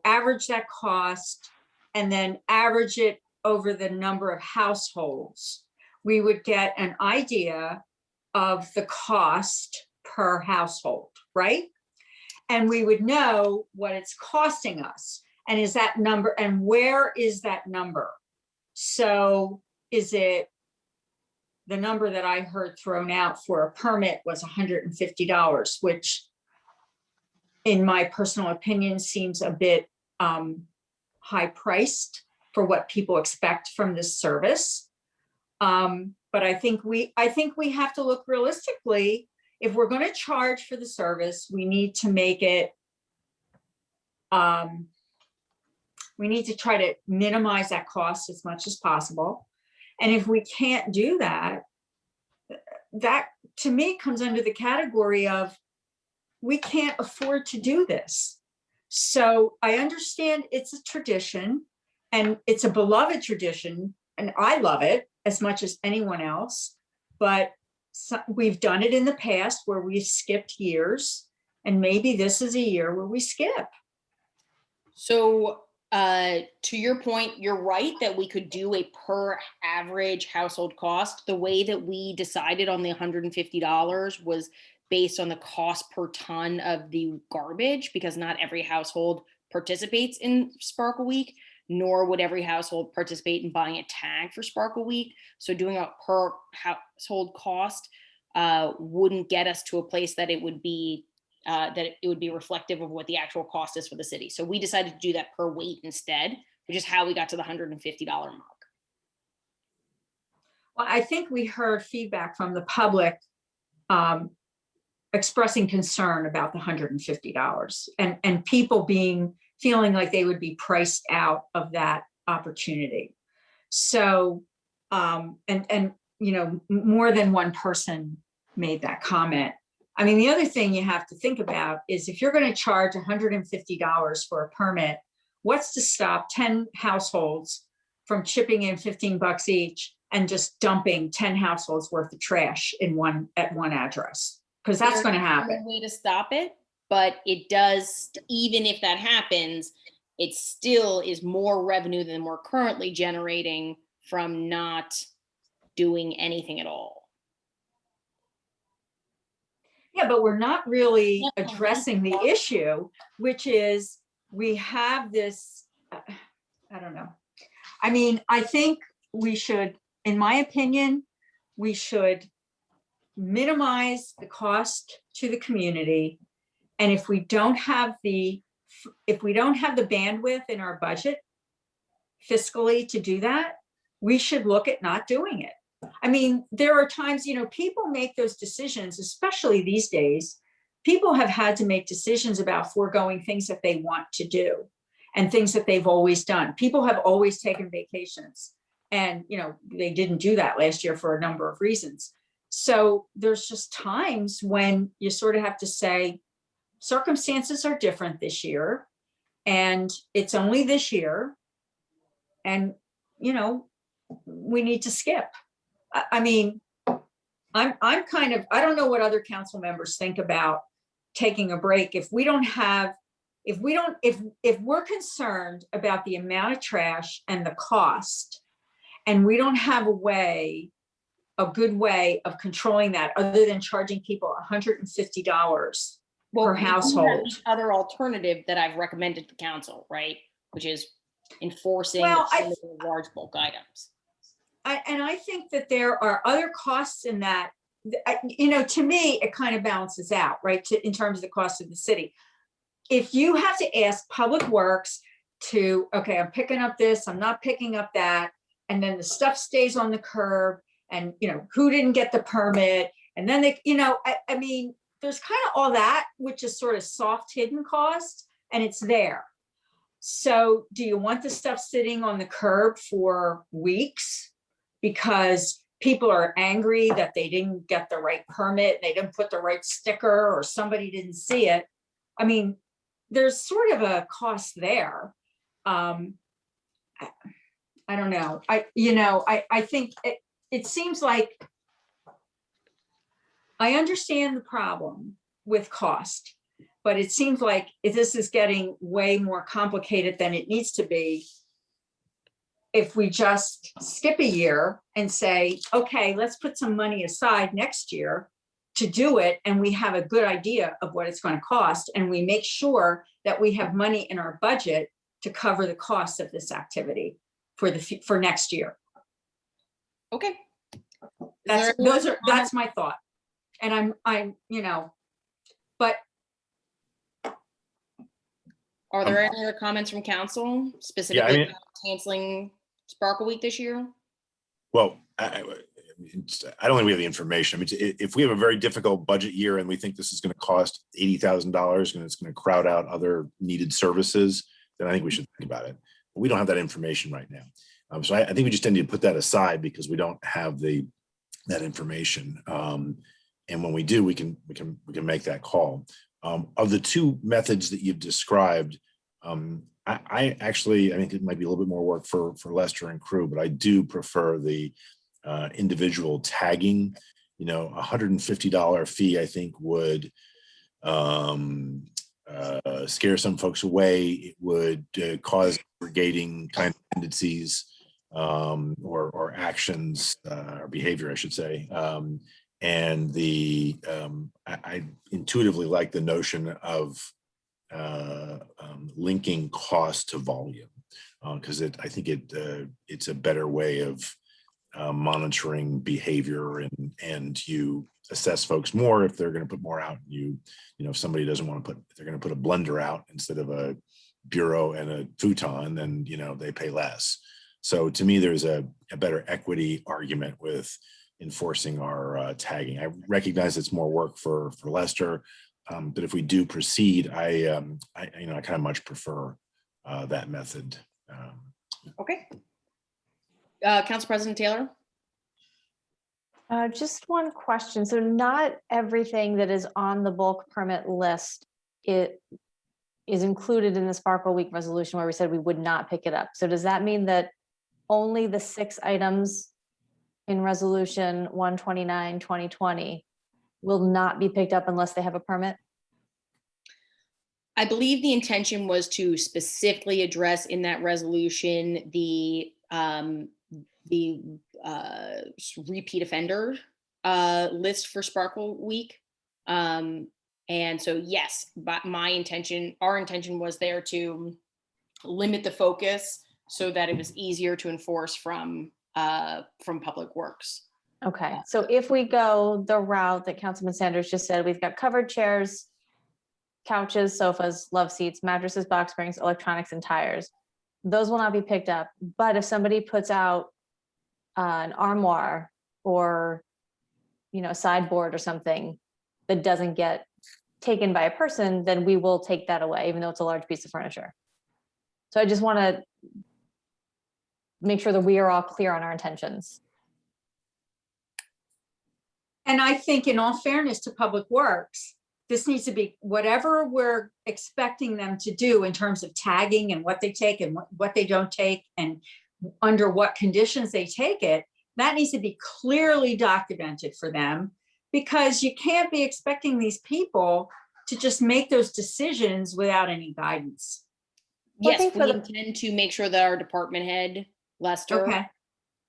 average that cost and then average it over the number of households, we would get an idea of the cost per household, right? And we would know what it's costing us. And is that number, and where is that number? So is it the number that I heard thrown out for a permit was $150, which in my personal opinion seems a bit high priced for what people expect from this service. But I think we have to look realistically. If we're going to charge for the service, we need to make it, we need to try to minimize that cost as much as possible. And if we can't do that, that to me comes under the category of we can't afford to do this. So I understand it's a tradition and it's a beloved tradition, and I love it as much as anyone else, but we've done it in the past where we skipped years, and maybe this is a year where we skip. So to your point, you're right that we could do a per average household cost. The way that we decided on the $150 was based on the cost per ton of the garbage, because not every household participates in Sparkle Week, nor would every household participate in buying a tag for Sparkle Week. So doing a per household cost wouldn't get us to a place that it would be reflective of what the actual cost is for the city. So we decided to do that per weight instead, which is how we got to the $150 mark. Well, I think we heard feedback from the public expressing concern about the $150 and people feeling like they would be priced out of that opportunity. So, more than one person made that comment. I mean, the other thing you have to think about is if you're going to charge $150 for a permit, what's to stop 10 households from chipping in $15 each and just dumping 10 households worth of trash at one address? Because that's going to happen. There's no way to stop it, but it does. Even if that happens, it still is more revenue than we're currently generating from not doing anything at all. Yeah, but we're not really addressing the issue, which is we have this, I don't know. I mean, I think we should, in my opinion, we should minimize the cost to the community. And if we don't have the bandwidth in our budget fiscally to do that, we should look at not doing it. I mean, there are times, people make those decisions, especially these days, people have had to make decisions about foregoing things that they want to do and things that they've always done. People have always taken vacations, and they didn't do that last year for a number of reasons. So there's just times when you sort of have to say, circumstances are different this year, and it's only this year, and we need to skip. I mean, I'm kind of, I don't know what other council members think about taking a break. If we're concerned about the amount of trash and the cost, and we don't have a good way of controlling that other than charging people $150 per we do have household. the other alternative that I've recommended to council, right? Which is enforcing Well, some of the large bulk items. I think that there are other costs in that, to me, it kind of balances out, right? In terms of the cost of the city. If you have to ask Public Works to, okay, I'm picking up this, I'm not picking up that, and then the stuff stays on the curb, and who didn't get the permit, and then they, I mean, there's kind of all that, which is sort of soft hidden cost, and it's there. So do you want the stuff sitting on the curb for weeks because people are angry that they didn't get the right permit, they didn't put the right sticker, or somebody didn't see it? I mean, there's sort of a cost there. I don't know. I think it seems like I understand the problem with cost, but it seems like this is getting way more complicated than it needs to be. If we just skip a year and say, okay, let's put some money aside next year to do it, and we have a good idea of what it's going to cost, and we make sure that we have money in our budget to cover the cost of this activity for next year. Okay. That's my thought. And I'm but Are there any other comments from council specifically about canceling Sparkle Week this year? Well, I don't think we have the information. I mean, if we have a very difficult budget year and we think this is going to cost $80,000 and it's going to crowd out other needed services, then I think we should think about it. But we don't have that information right now. So I think we just need to put that aside because we don't have that information. And when we do, we can make that call. Of the two methods that you've described, I think it might be a little bit more work for Lester and crew, but I do prefer the individual tagging. $150 fee, I think, would scare some folks away. It would cause aggregating kind of tendencies or actions or behavior, I should say. And I intuitively like the notion of linking cost to volume because I think it's a better way of monitoring behavior and you assess folks more if they're going to put more out. If somebody doesn't want to if they're going to put a blender out instead of a bureau and a futon, then they pay less. So to me, there's a better equity argument with enforcing our tagging. I recognize it's more work for Lester, but if we do proceed, I kind of much prefer that method. Okay. Council President Taylor? Just one question. So not everything that is on the bulk permit list is included in the Sparkle Week resolution where we said we would not pick it up. So does that mean that only the 6 items in resolution 129, 2020 will not be picked up unless they have a permit? I believe the intention was to specifically address in that resolution the repeat offender list for Sparkle Week. And so, yes, but our intention was there to limit the focus so that it was easier to enforce from Public Works. Okay, so if we go the route that Councilman Sanders just said, we've got covered chairs, couches, sofas, love seats, mattresses, box springs, electronics, and tires. Those will not be picked up. But if somebody puts out an armoire or a sideboard or something that doesn't get taken by a person, then we will take that away, even though it's a large piece of furniture. So I just want to make sure that we are all clear on our intentions. And I think in all fairness to Public Works, this needs to be whatever we're expecting them to do in terms of tagging and what they take and what they don't take and under what conditions they take it, that needs to be clearly documented for them, because you can't be expecting these people to just make those decisions without any guidance. Well, I Yes, think we for the- intend to make sure that our department head, Lester, Okay.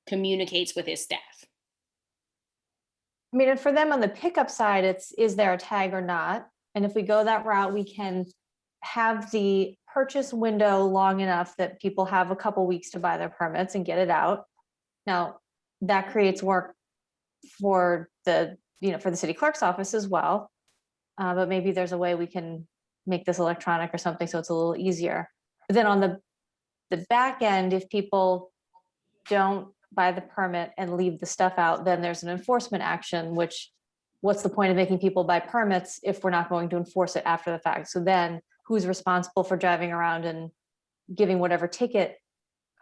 communicates with his staff. I mean, and for them on the pickup side, is there a tag or not? And if we go that route, we can have the purchase window long enough that people have a couple weeks to buy their permits and get it out. Now, that creates work for the, for the city clerk's office as well. But maybe there's a way we can make this electronic or something so it's a little easier. But then on the back end, if people don't buy the permit and leave the stuff out, then there's an enforcement action, which what's the point of making people buy permits if we're not going to enforce it after the fact? So then who's responsible for driving around and giving whatever ticket?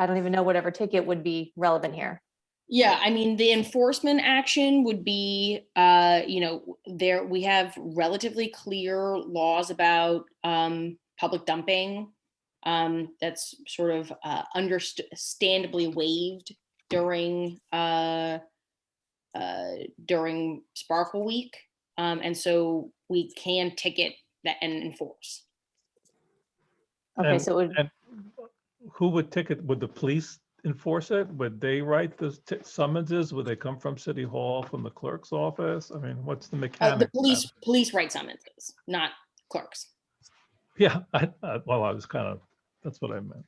I don't even know whatever ticket would be relevant here. Yeah, I mean, the enforcement action would be, there, we have relatively clear laws about public dumping. That's sort of understandably waived during Sparkle Week. And so we can ticket that and enforce. Okay, And- so it would, And who would ticket? Would the police enforce it? Would they write the summonses? Would they come from City Hall, from the clerk's office? I mean, what's the mechanic? The of that? police write summonses, not clerks. Yeah, well, I was that's what I meant.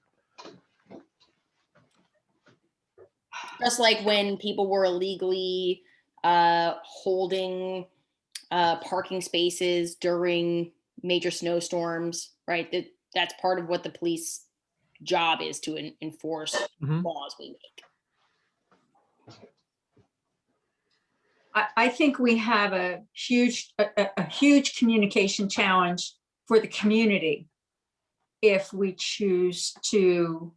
Just like when people were illegally holding parking spaces during major snowstorms, right? That's part of what the police job is, to enforce Mhm. laws we make. I think we have a huge communication challenge for the community if we choose to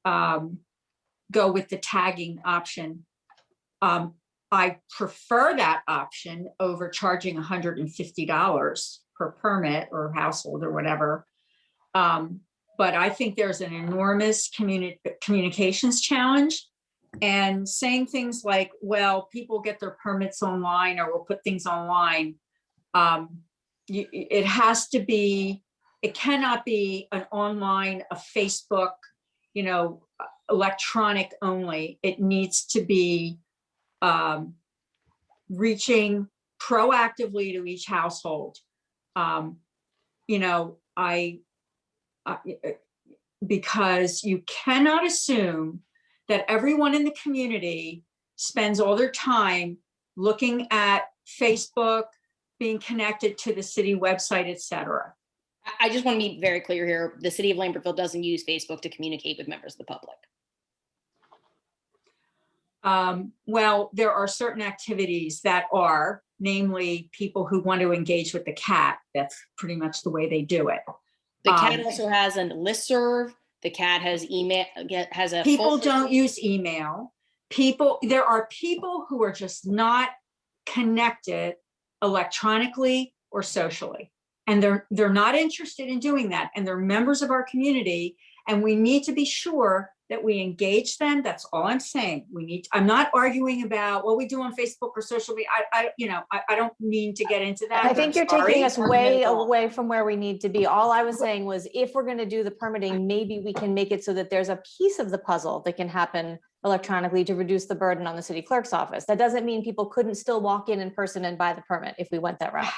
go with the tagging option. I prefer that option over charging $150 per permit or household or whatever. But I think there's an enormous communications challenge, and saying things like, well, people get their permits online, or we'll put things online. It has to be, it cannot be an online, a Facebook, electronic only. It needs to be reaching proactively to each household. Because you cannot assume that everyone in the community spends all their time looking at Facebook, being connected to the city website, et cetera. I just want to be very clear here. The city of Lambertville doesn't use Facebook to communicate with members of the public. Well, there are certain activities that are, namely people who want to engage with the cat. That's pretty much the way they do it. The CAT also has a listserv. The CAT has email, has a People full- don't use email. There are people who are just not connected electronically or socially. And they're not interested in doing that. And they're members of our community. And we need to be sure that we engage them. That's all I'm saying. I'm not arguing about what we do on Facebook or social media. I don't mean to get into that. I think you're taking us Sorry. way away from where we need to be. All I was saying was, if we're going to do the permitting, maybe we can make it so that there's a piece of the puzzle that can happen electronically to reduce the burden on the city clerk's office. That doesn't mean people couldn't still walk in person and buy the permit if we went that route.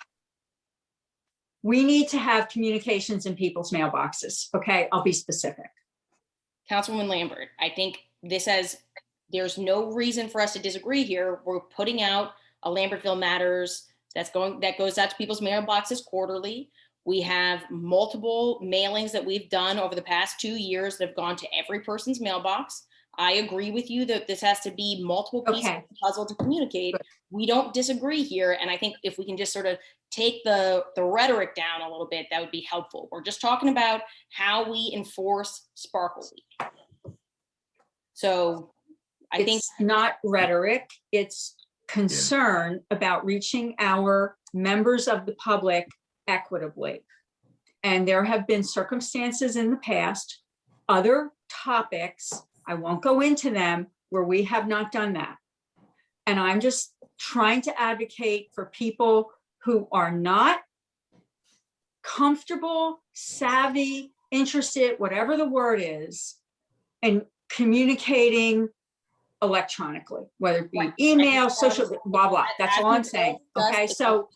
We need to have communications in people's mailboxes. Okay, I'll be specific. Councilwoman Lambert, I think there's no reason for us to disagree here. We're putting out a Lambertville Matters that goes out to people's mailboxes quarterly. We have multiple mailings that we've done over the past 2 years that have gone to every person's mailbox. I agree with you that this has to be multiple pieces Okay. of the puzzle to communicate. We don't disagree here. And I think if we can just sort of take the rhetoric down a little bit, that would be helpful. We're just talking about how we enforce Sparkle Week. So I think It's not rhetoric, it's concern about reaching our members of the public equitably. And there have been circumstances in the past, other topics, I won't go into them, where we have not done that. And I'm just trying to advocate for people who are not comfortable, savvy, interested, whatever the word is, in communicating electronically, whether it be Right. email, social, blah, blah. That's all I'm saying. Okay, so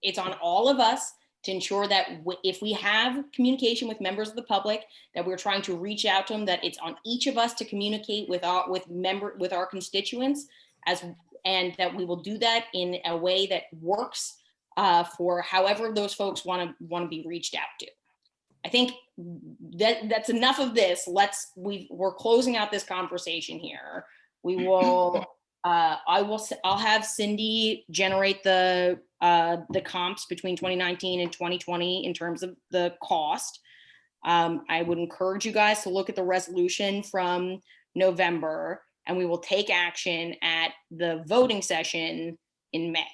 it's on all of us to ensure that if we have communication with members of the public, that we're trying to reach out to them, that it's on each of us to communicate with our constituents, and that we will do that in a way that works for however those folks want to be reached out to. I think that's enough of this. We're closing out this conversation here. We will. I'll have Cindy generate the comps between 2019 and 2020 in terms of the cost. I would encourage you guys to look at the resolution from November, and we will take action at the voting session in May.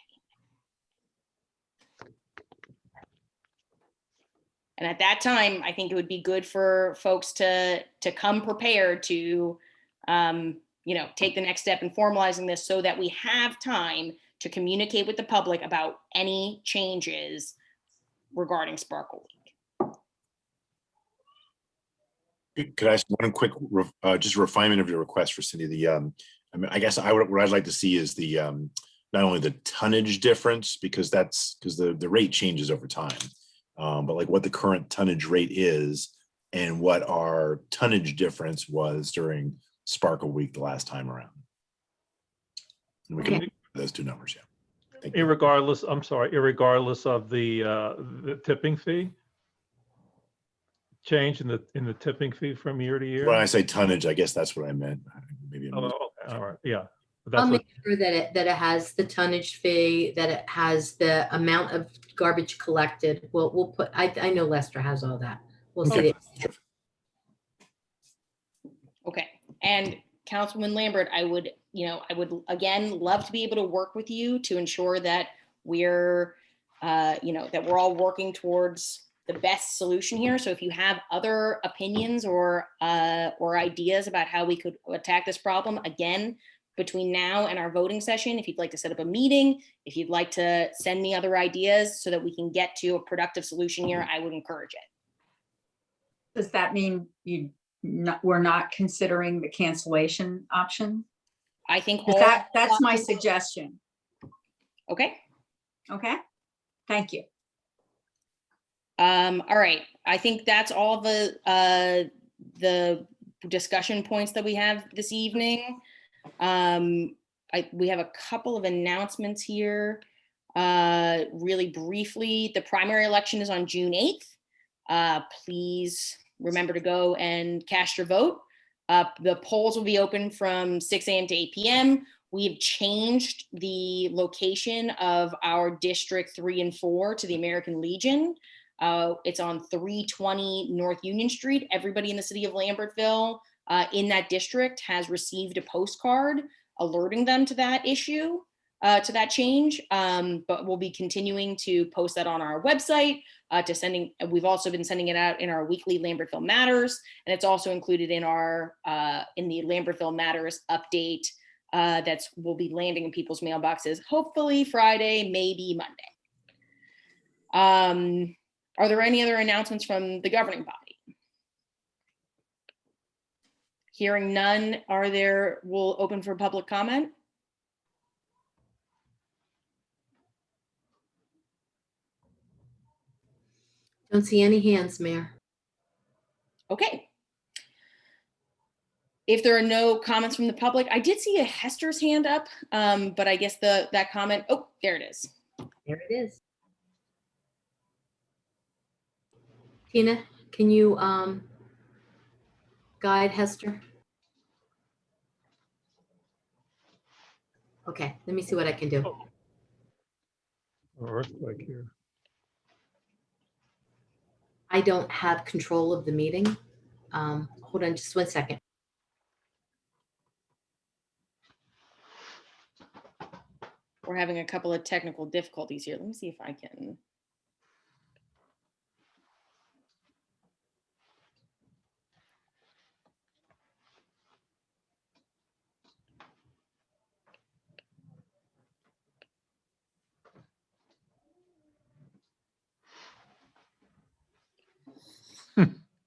And at that time, I think it would be good for folks to come prepared to take the next step in formalizing this, so that we have time to communicate with the public about any changes regarding Sparkle Week. Could I ask one quick just refinement of your request for Cindy? I guess what I'd like to see is the not only the tonnage difference, because the rate changes over time, but like what the current tonnage rate is and what our tonnage difference was during Sparkle Week the last time around. And we can those two numbers, yeah. Thank you. Irregardless of the tipping fee change in the tipping fee from year to year. When I say tonnage, I guess that's what I meant. Maybe Oh, okay. All right, yeah. I'll make sure that it has the tonnage fee, that it has the amount of garbage collected. We'll put. I know Lester has all that. We'll see it. Okay, and Councilwoman Lambert, I would again love to be able to work with you to ensure that we're all working towards the best solution here. So if you have other opinions or ideas about how we could attack this problem, again, between now and our voting session, if you'd like to set up a meeting, if you'd like to send me other ideas so that we can get to a productive solution here, I would encourage it. does that mean we're not considering the cancellation option? I think that's my suggestion. Okay. Okay. Thank you. All right. I think that's all the discussion points that we have this evening. We have a couple of announcements here. Really briefly, the primary election is on June 8th. Please remember to go and cast your vote. The polls will be open from 6 a.m. to 8 p.m. We've changed the location of our District 3 and 4 to the American Legion. It's on 320 North Union Street. Everybody in the city of Lambertville in that district has received a postcard alerting them to that issue, to that change. But we'll be continuing to post that on our website. We've also been sending it out in our weekly Lambertville Matters, and it's also included in our in the Lambertville Matters update will be landing in people's mailboxes, hopefully Friday, maybe Monday. Are there any other announcements from the governing body? Hearing none, we'll open for public comment. Don't see any hands, Mayor. Okay. If there are no comments from the public, I did see a Hester's hand up, but I guess that comment, oh, there it is. There it is. Tina, can you guide Hester? Okay, let me see what I can do. Or earthquake here. I don't have control of the meeting. Hold on just 1 second. We're having a couple of technical difficulties here. Let me see if I can.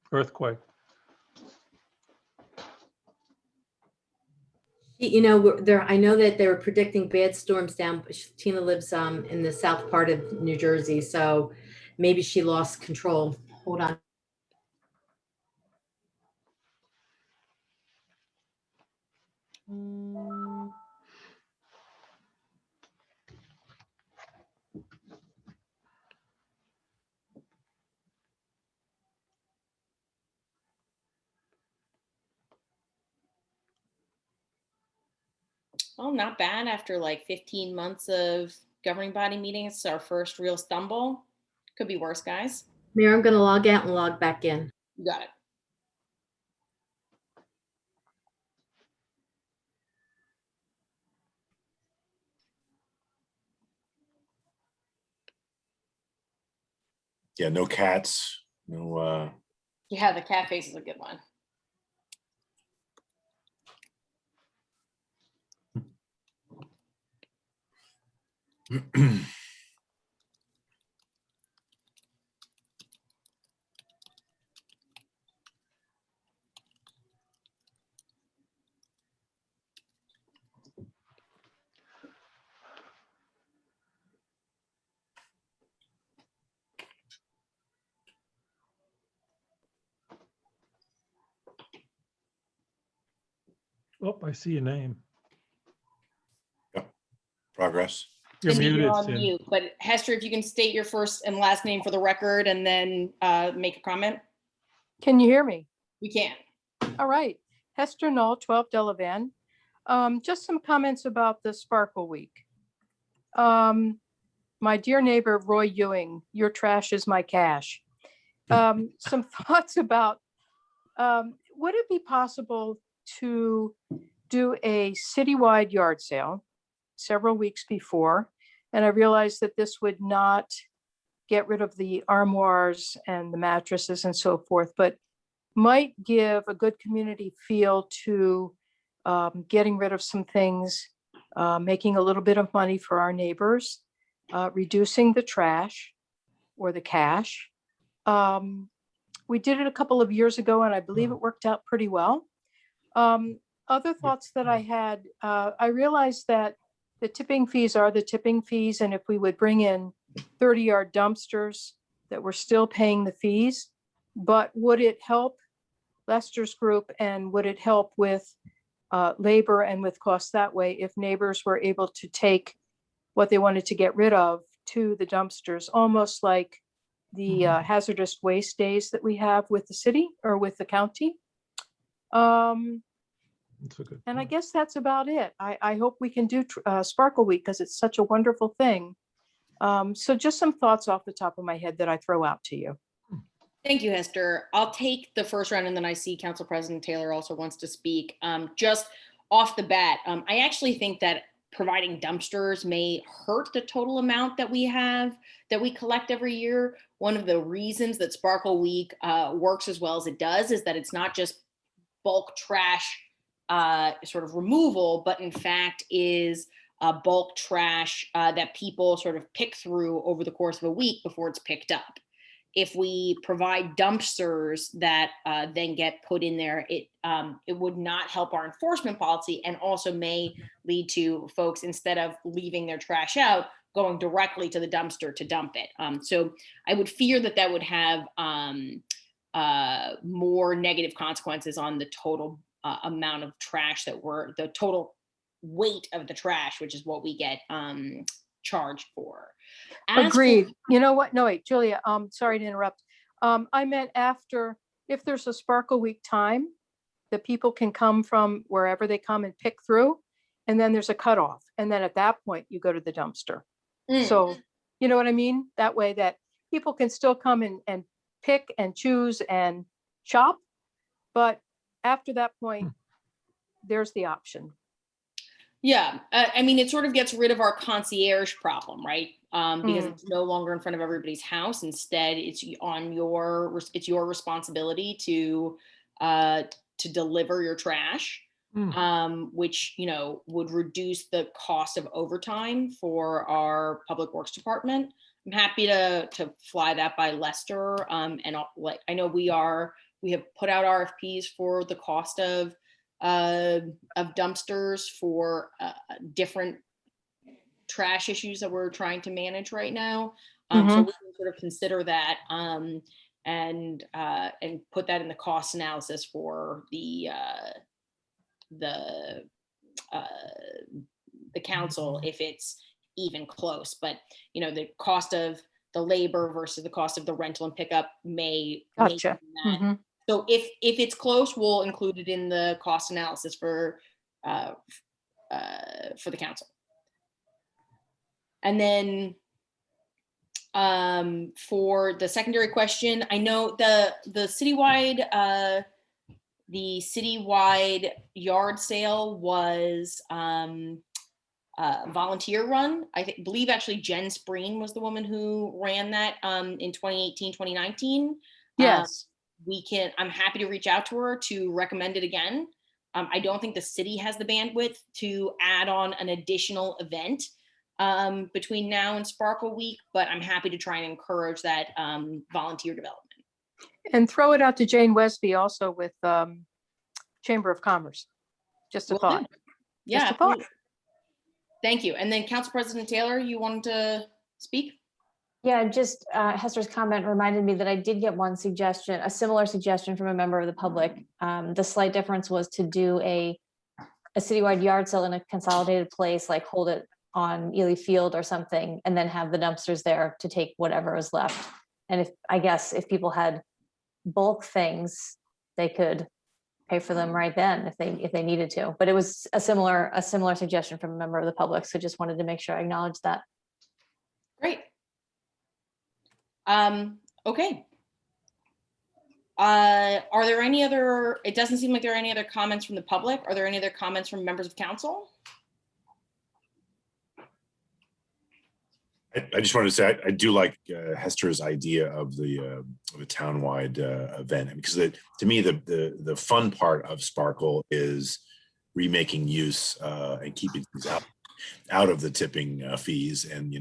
Earthquake. You know, I know that they were predicting bad storms down. Tina lives in the south part of New Jersey, so maybe she lost control. Hold on. Well, not bad after like 15 months of governing body meetings. It's our first real stumble. Could be worse, guys. Mayor, I'm going to log out and log back in. You got it. Yeah, no cats, no, Yeah, the cat face is a good one. Oh, I see your name. progress. You're Cindy, muted, you're on Cindy. mute, but Hester, if you can state your first and last name for the record and then make a comment. Can you hear me? We can. All right. Hester Knoll, 12 Delavan. Just some comments about the Sparkle Week. My dear neighbor, Roy Ewing, your trash is my cash. Some thoughts about, would it be possible to do a citywide yard sale several weeks before? And I realized that this would not get rid of the armoires and the mattresses and so forth, but might give a good community feel to getting rid of some things, making a little bit of money for our neighbors, reducing the trash or the cash. We did it a couple of years ago and I believe it worked out pretty well. Other thoughts that I had, I realized that the tipping fees are the tipping fees. And if we would bring in 30-yard dumpsters, that we're still paying the fees, but would it help Lester's group and would it help with labor and with costs that way if neighbors were able to take what they wanted to get rid of to the dumpsters, almost like the hazardous waste days that we have with the city or with the county? That's a good And I point. guess that's about it. I hope we can do Sparkle Week because it's such a wonderful thing. So just some thoughts off the top of my head that I throw out to you. Thank you, Hester. I'll take the first round and then I see Council President Taylor also wants to speak. Just off the bat, I actually think that providing dumpsters may hurt the total amount that we have, that we collect every year. One of the reasons that Sparkle Week works as well as it does is that it's not just bulk trash sort of removal, but in fact is bulk trash that people sort of pick through over the course of a week before it's picked up. If we provide dumpsters that then get put in there, it would not help our enforcement policy and also may lead to folks, instead of leaving their trash out, going directly to the dumpster to dump it. So I would fear that that would have more negative consequences on the total amount of trash that the total weight of the trash, which is what we get charged for. Agreed. You know what? No, wait, Julia, sorry to interrupt. I meant after, if there's a Sparkle Week time that people can come from wherever they come and pick through, and then there's a cutoff. And then at that point, you go to the dumpster. Mm. So, you know what I mean? That way that people can still come and pick and choose and shop. But after that point, there's the option. Yeah, I mean, it sort of gets rid of our concierge problem, right? Because Mm. it's no longer in front of everybody's house. Instead, it's your responsibility to deliver your trash, which, you know, would reduce the cost of overtime for our public works department. I'm happy to fly that by Lester. And I know we have put out RFPs for the cost of dumpsters for different trash issues that we're trying to manage right now. So we can sort of consider that and put that in the cost analysis for the council if it's even close. But you know, the cost of the labor versus the cost of the rental and pickup may Gotcha. be that. So if it's close, we'll include it in the cost analysis for the council. And then for the secondary question, I know the citywide yard sale was volunteer run. Believe actually Jen Spreen was the woman who ran that in 2018, 2019. Yes. I'm happy to reach out to her to recommend it again. I don't think the city has the bandwidth to add on an additional event between now and Sparkle Week, but I'm happy to try and encourage that volunteer development. And throw it out to Jane Westby also with Chamber of Commerce. Just a Will thought. do. Yeah. Just a thought. Thank you. And then Council President Taylor, you wanted to speak? Yeah, just Hester's comment reminded me that I did get one suggestion, a similar suggestion from a member of the public. The slight difference was to do a citywide yard sale in a consolidated place, like hold it on Ely Field or something, and then have the dumpsters there to take whatever is left. And I guess if people had bulk things, they could pay for them right then if they needed to. But it was a similar suggestion from a member of the public. So just wanted to make sure I acknowledged that. Great. Okay. Are there any other, it doesn't seem like there are any other comments from the public. Are there any other comments from members of council? I just wanted to say I do like Hester's idea of the townwide event, because to me the fun part of Sparkle is remaking use and keeping things out of the tipping fees, and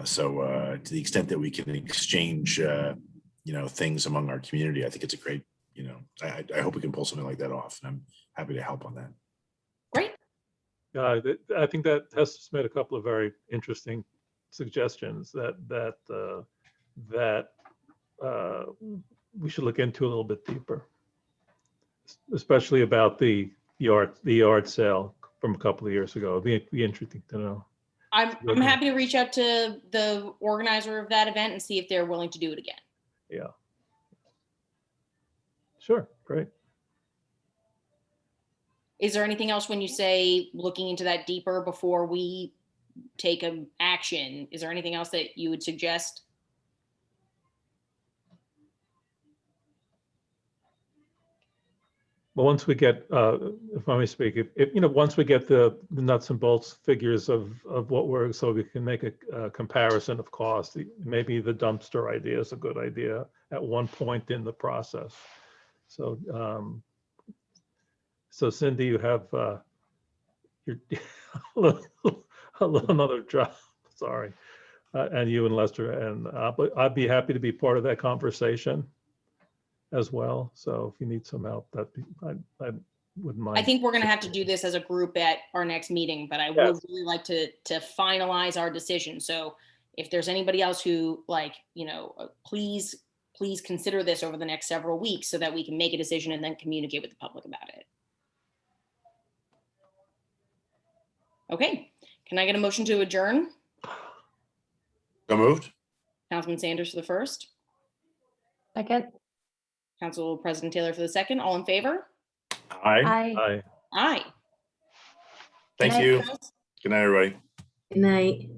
so to the extent that we can exchange things among our community, I think it's a great I hope we can pull something like that off, and I'm happy to help on that. Great. I think that Hester's made a couple of very interesting suggestions that we should look into a little bit deeper, especially about the yard sale from a couple of years ago. It'd be interesting to know. I'm happy to reach out to the organizer of that event and see if they're willing to do it again. Yeah. Sure. Great. Is there anything else when you say looking into that deeper before we take an action? Is there anything else that you would suggest? Well, once we get, if I may speak, once we get the nuts and bolts figures of what works, so we can make a comparison of cost, maybe the dumpster idea is a good idea at one point in the process. So, so Cindy, you have another job. Sorry, and you and Lester, and I'd be happy to be part of that conversation as well. So if you need some help, I wouldn't mind. I think we're going to have to do this as a group at our next meeting, but I would really like to finalize our decision. So if there's anybody else who please consider this over the next several weeks so that we can make a decision and then communicate with the public about it. Okay, can I get a motion to adjourn? So moved. Councilman Sanders for the first. Second. Council President Taylor for the second. All in favor? Aye. Aye. Aye. Thank night, you. guys. Good night, everybody. Good night.